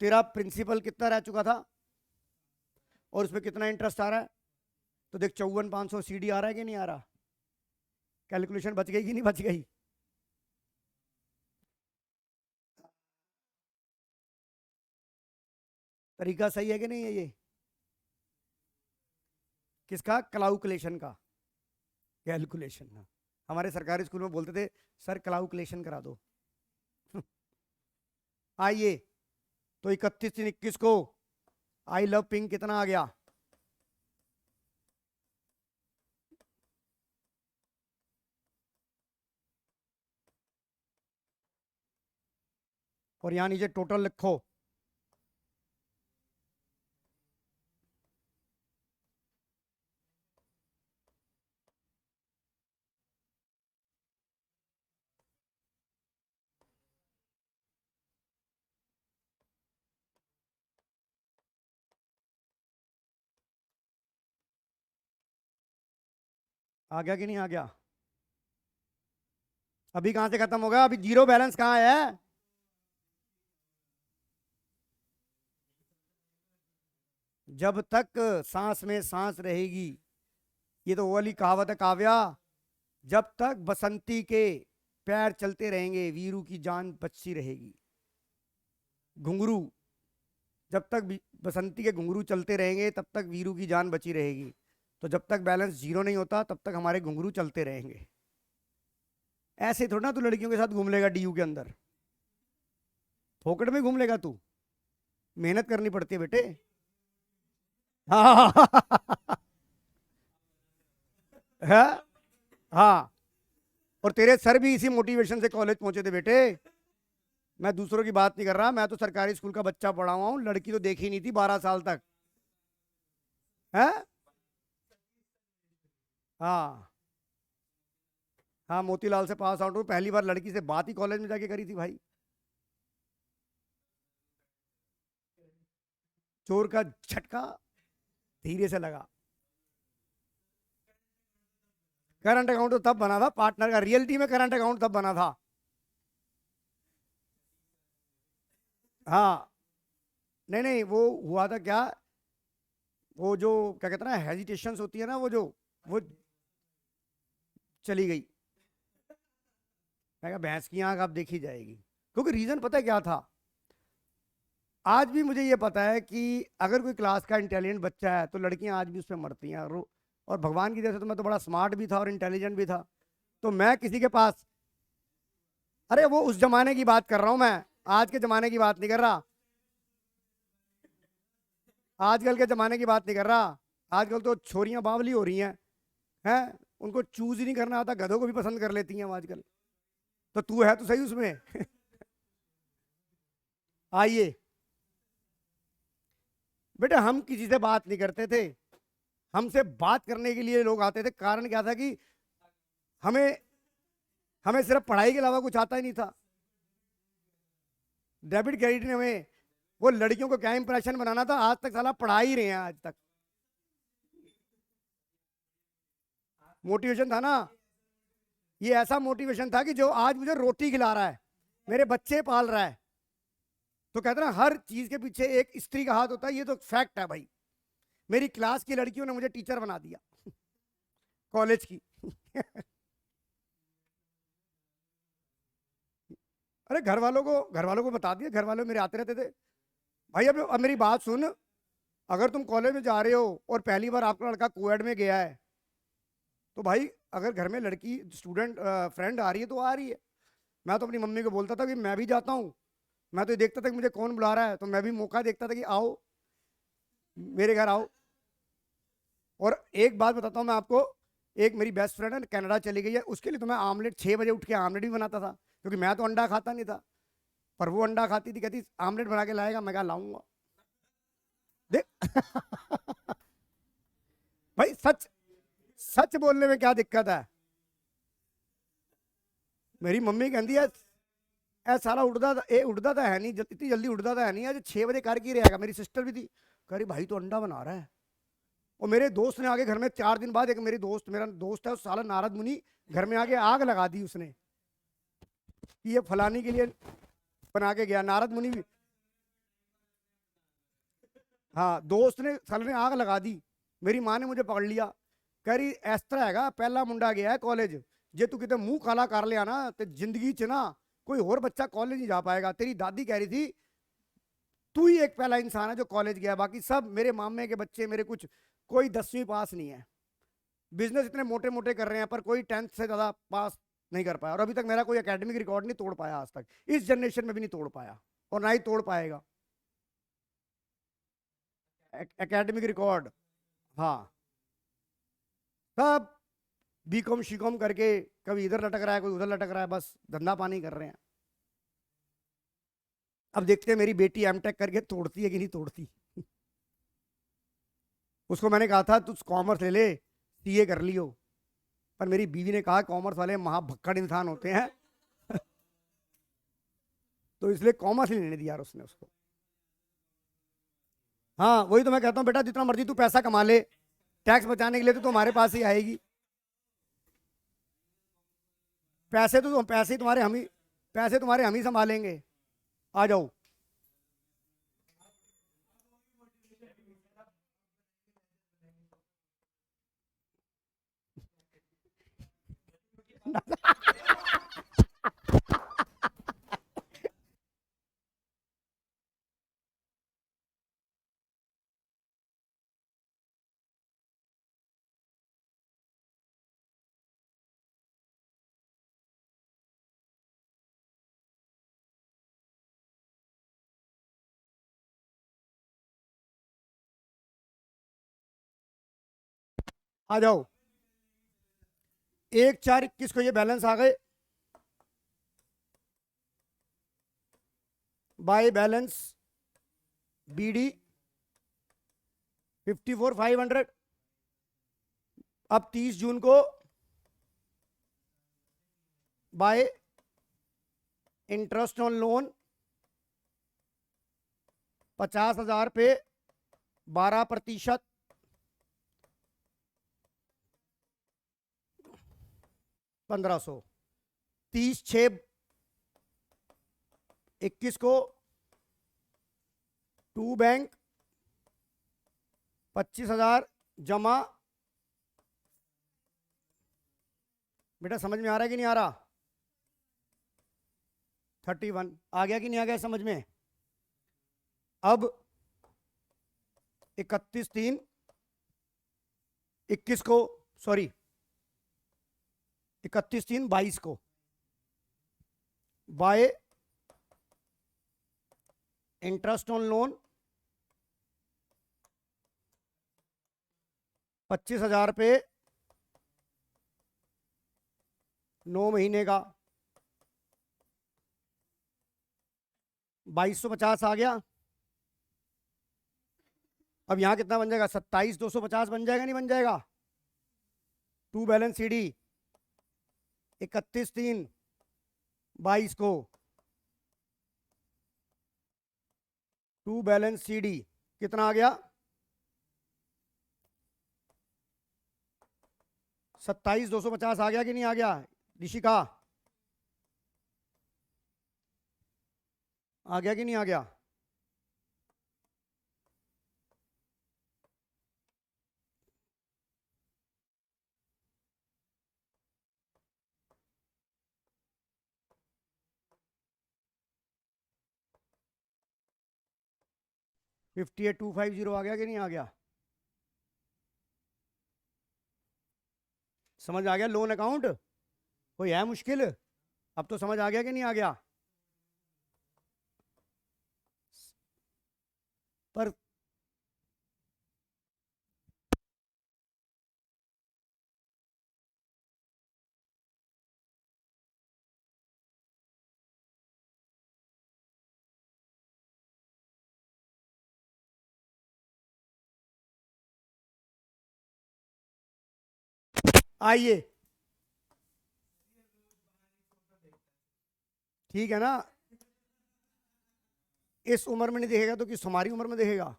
तेरा प्रिंसिपल कितना रह चुका था और उसमें कितना इंटरेस्ट आ रहा है? तो देख 54,500 CD आ रहा है कि नहीं आ रहा? कैलकुलेशन बच गई कि नहीं बच गई? तरीका सही है कि नहीं है ये? किसका? क्लाउकुलेशन का। कैलकुलेशन। हमारे सरकारी स्कूल में बोलते थे सर क्लाउकुलेशन करा दो। आइए, तो 31/3/21 को आई लव पिंक कितना आ गया? और यहाँ नीचे टोटल लिखो। आ गया कि नहीं आ गया? अभी कहां से खत्म होगा? अभी जीरो बैलेंस कहाँ है? जब तक सांस में सांस रहेगी, ये तो वो वाली कहावत है काव्या, जब तक बसंती के पैर चलते रहेंगे वीरू की जान बची रहेगी। घुंघरू, जब तक बसंती के घुंघरू चलते रहेंगे तब तक वीरू की जान बची रहेगी। तो जब तक बैलेंस जीरो नहीं होता तब तक हमारे घुंघरू चलते रहेंगे। ऐसे थोड़ा ना तू लड़कियों के साथ घूम लेगा डीयू के अंदर, फोकट में घूम लेगा तू, मेहनत करनी पड़ती है बेटे। हाँ हाँ हाँ। और तेरे सर भी इसी मोटिवेशन से कॉलेज पहुंचे थे बेटे। मैं दूसरों की बात नहीं कर रहा, मैं तो सरकारी स्कूल का बच्चा पढ़ा हुआ हूँ, लड़की तो देखी नहीं थी 12 साल तक है। हाँ हाँ, मोतीलाल से पास आउट हूँ, पहली बार लड़की से बात ही कॉलेज में जाके करी थी भाई। चोर का झटका धीरे से लगा। करंट अकाउंट तो तब बना था पार्टनर का, रियलिटी में करंट अकाउंट तब बना था। हाँ नहीं नहीं, वो हुआ था क्या, वो जो क्या कहते हैं ना हेजिटेशंस होती है ना, वो चली गई। मैं कहा भैंस की आंख अब देखी जाएगी। क्योंकि रीजन पता है क्या था, आज भी मुझे ये पता है कि अगर कोई क्लास का इंटेलिजेंट बच्चा है तो लड़कियां आज भी उस पर मरती हैं। और भगवान की दया से तो मैं तो बड़ा स्मार्ट भी था और इंटेलिजेंट भी था, तो मैं किसी के पास, अरे वो उस जमाने की बात कर रहा हूं मैं, आज के जमाने की बात नहीं कर रहा, आजकल के जमाने की बात नहीं कर रहा। आजकल तो छोरियां बावली हो रही हैं, उनको चूज ही नहीं करना आता, गधों को भी पसंद कर लेती हैं आजकल। तो तू है तो सही उसमें। आइए बेटे, हम किसी से बात नहीं करते थे, हमसे बात करने के लिए लोग आते थे। कारण क्या था कि हमें हमें सिर्फ पढ़ाई के अलावा कुछ आता ही नहीं था। डेबिट क्रेडिट ने हमें, वो लड़कियों को क्या इंप्रेशन बनाना था, आज तक साला पढ़ा ही रहे हैं। आज तक मोटिवेशन था ना, ये ऐसा मोटिवेशन था कि जो आज मुझे रोटी खिला रहा है, मेरे बच्चे पाल रहा है, तो कहते ना हर चीज के पीछे एक स्त्री का हाथ होता है। ये तो फैक्ट है भाई। मेरी क्लास की लड़कियों ने मुझे टीचर बना दिया कॉलेज की। अरे घर वालों को बता दिया, घर वालों मेरे आते रहते थे भाई। अब मेरी बात सुन, अगर तुम कॉलेज में जा रहे हो और पहली बार आपका लड़का कोएड में गया है, तो भाई अगर घर में लड़की स्टूडेंट फ्रेंड आ रही है तो आ रही है। मैं तो अपनी मम्मी को बोलता था कि मैं भी जाता हूँ, मैं तो देखता था कि मुझे कौन बुला रहा है, तो मैं भी मौका देखता था कि आओ मेरे घर आओ। और एक बात बताता हूँ मैं आपको, एक मेरी बेस्ट फ्रेंड है कनाडा चली गई है, उसके लिए तो मैं आमलेट 6 बजे उठ के आमलेट भी बनाता था, क्योंकि मैं तो अंडा खाता नहीं था, पर वो अंडा खाती थी। कहती आमलेट बना के लाएगा, मैं कहा लाऊंगा। देख भाई सच सच बोलने में क्या दिक्कत है। मेरी मम्मी कहती है ए साला उड़दा तो है नहीं, इतनी जल्दी उड़दा तो है नहीं, आज 6 बजे कर ही रहेगा। मेरी सिस्टर भी थी, कह रही भाई तो अंडा बना रहा है। और मेरे दोस्त ने आगे घर में 4 दिन बाद, एक मेरा दोस्त है, उस साला नारद मुनि, घर में आगे आग लगा दी उसने कि ये फलानी के लिए बना के गया। नारद मुनि भी, हाँ दोस्त ने साले ने आग लगा दी। मेरी माँ ने मुझे पकड़ लिया, कह रही इस तरह हैगा, पहला मुंडा गया है कॉलेज, जे तू कितने मुंह काला कर लिया ना तो जिंदगी च ना कोई और बच्चा कॉलेज नहीं जा पाएगा। तेरी दादी कह रही थी तू ही एक पहला इंसान है जो कॉलेज गया, बाकी सब मेरे मामे के बच्चे, मेरे कुछ कोई 10वीं पास नहीं है, बिजनेस इतने मोटे मोटे कर रहे हैं, पर कोई 10th से ज्यादा पास नहीं कर पाया। और अभी तक मेरा कोई एकेडमिक रिकॉर्ड नहीं तोड़ पाया, आज तक इस जनरेशन में भी नहीं तोड़ पाया और ना ही तोड़ पाएगा एकेडमिक रिकॉर्ड। हाँ सब बीकॉम शीकॉम करके कभी इधर लटक रहा है, कोई उधर लटक रहा है, बस धंधा पानी कर रहे हैं। अब देखते हैं मेरी बेटी एमटेक करके तोड़ती है कि नहीं तोड़ती। उसको मैंने कहा था तू कॉमर्स ले ले, सीए कर लियो, पर मेरी बीवी ने कहा कॉमर्स वाले महाभक्कड़ इंसान होते हैं तो इसलिए कॉमर्स नहीं लेने दिया यार उसने उसको। हाँ वही तो मैं कहता हूँ बेटा, जितना मर्जी तू पैसा कमा ले, टैक्स बचाने के लिए तो तुम्हारे पास ही आएगी। पैसे तुम्हारे हम ही संभालेंगे। आ जाओ। आ जाओ। 1/4/21 को ये बैलेंस आ गए। By balance BD 54,500। अब 30 जून को बाय इंटरेस्ट ऑन लोन 50,000 पे 12%, 1500। 30/6/21 को टू बैंक 25,000 जमा। बेटा समझ में आ रहा है कि नहीं आ रहा? 31 आ गया कि नहीं आ गया समझ में? अब 31/3/21 को, सॉरी 31/3/22 को बाय इंटरेस्ट ऑन लोन 25,000 पे 9 महीने का 2250 आ गया। अब यहां कितना बन जाएगा? 27,250 बन जाएगा नहीं बन जाएगा? टू बैलेंस सीडी 31/3/22 को टू बैलेंस सीडी कितना आ गया? 27,250 आ गया कि नहीं आ गया ऋषिका? आ गया कि नहीं आ गया? $58,250 आ गया कि नहीं आ गया? समझ आ गया? लोन अकाउंट कोई है मुश्किल? अब तो समझ आ गया कि नहीं आ गया? पर आइए, ठीक है ना? इस उम्र में नहीं देखेगा तो किस हमारी उम्र में देखेगा?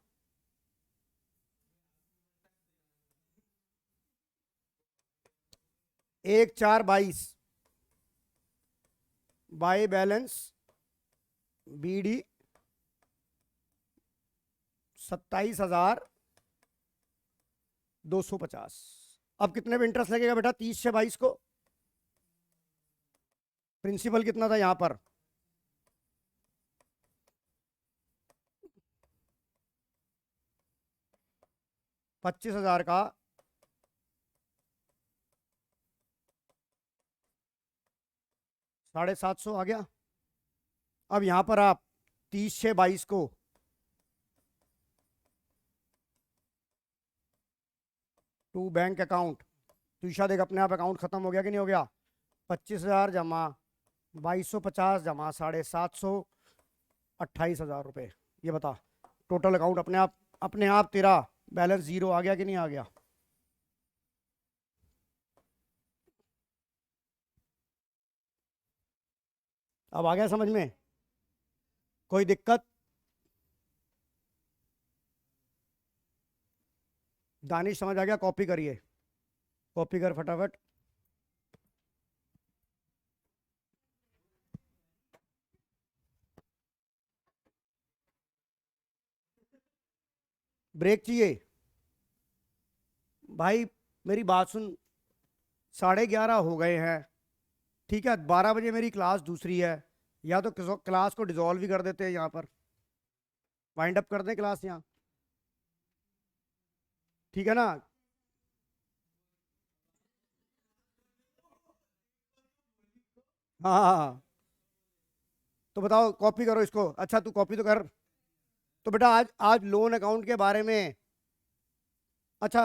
एक 4/22 बाय बैलेंस बीडी 27,250। अब कितने पे इंटरेस्ट लगेगा बेटा 30 से 22 को? प्रिंसिपल कितना था यहां पर? 25,000 का 750 आ गया। अब यहां पर आप 30 से 22 को टू बैंक अकाउंट, तुषा देख अपने आप अकाउंट खत्म हो गया कि नहीं हो गया? 25,000 जमा 2250 जमा 750 28,000 रुपये। ये बता टोटल अकाउंट अपने आप तेरा बैलेंस जीरो आ गया कि नहीं आ गया? अब आ गया समझ में? कोई दिक्कत? दानिश समझ आ गया? कॉपी करिए, कॉपी कर फटाफट। ब्रेक चाहिए भाई? मेरी बात सुन, 11:30 हो गए हैं, ठीक है? 12 बजे मेरी क्लास दूसरी है, या तो क्लास को डिसॉल्व ही कर देते हैं, यहाँ पर वाइंड अप कर दें क्लास यहाँ, ठीक है ना? हाँ हाँ हाँ। तो बताओ, कॉपी करो इसको। अच्छा तू कॉपी तो कर। तो बेटा आज आज लोन अकाउंट के बारे में, अच्छा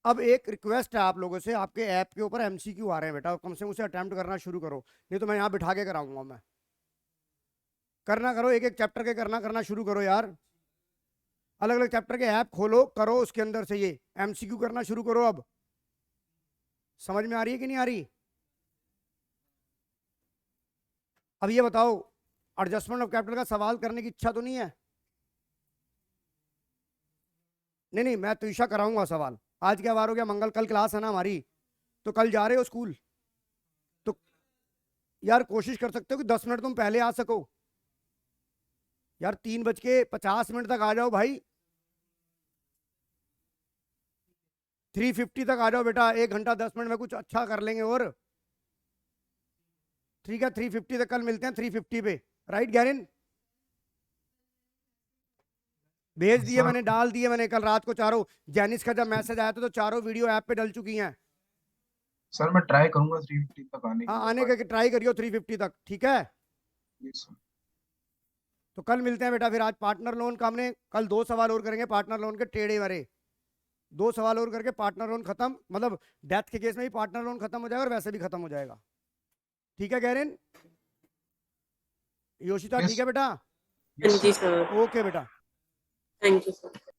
अब एक रिक्वेस्ट है आप लोगों से, आपके ऐप के ऊपर एमसीक्यू आ रहे हैं बेटा, कम से कम उसे अटेम्प्ट करना शुरू करो, नहीं तो मैं यहाँ बिठा के कराऊंगा। मैं करना करो, एक एक चैप्टर के करना शुरू करो यार। अलग अलग चैप्टर के ऐप खोलो, करो उसके अंदर से ये एमसीक्यू करना शुरू करो। अब समझ में आ रही है कि नहीं आ रही? अब ये बताओ, एडजस्टमेंट ऑफ कैपिटल का सवाल करने की इच्छा तो नहीं है? नहीं नहीं, मैं तुषा कराऊंगा सवाल। आज क्या वार हो गया? मंगल। कल क्लास है ना हमारी, तो कल जा रहे हो स्कूल? तो यार कोशिश कर सकते हो कि 10 मिनट तुम पहले आ सको यार। 3:50 तक आ जाओ भाई। 3:50 तक आ जाओ बेटा, 1 घंटा 10 मिनट में कुछ अच्छा कर लेंगे। और ठीक है, 3:50 तक कल मिलते हैं, 3:50 पे। Right Garin? भेज दिए सर मैंने, डाल दिए मैंने कल रात को चारों। जैनिस का जब मैसेज आया था तो चारों वीडियो ऐप पे डल चुकी हैं। सर मैं ट्राई करूंगा 350 तक आने हाँ की। आने का ट्राई करियो 3:50 तक, ठीक है? Yes sir. तो कल मिलते हैं बेटा फिर। आज पार्टनर लोन का हमने कल 2 सवाल और करेंगे, पार्टनर लोन के टेढ़े मरे 2 सवाल और करके पार्टनर लोन खत्म। मतलब डेथ के केस में भी पार्टनर लोन खत्म हो जाएगा और वैसे भी खत्म हो जाएगा, ठीक है गैरिन? योशिता यस ठीक है बेटा? यस हाँ जी सर। सर, ओके बेटा। Thank you sir.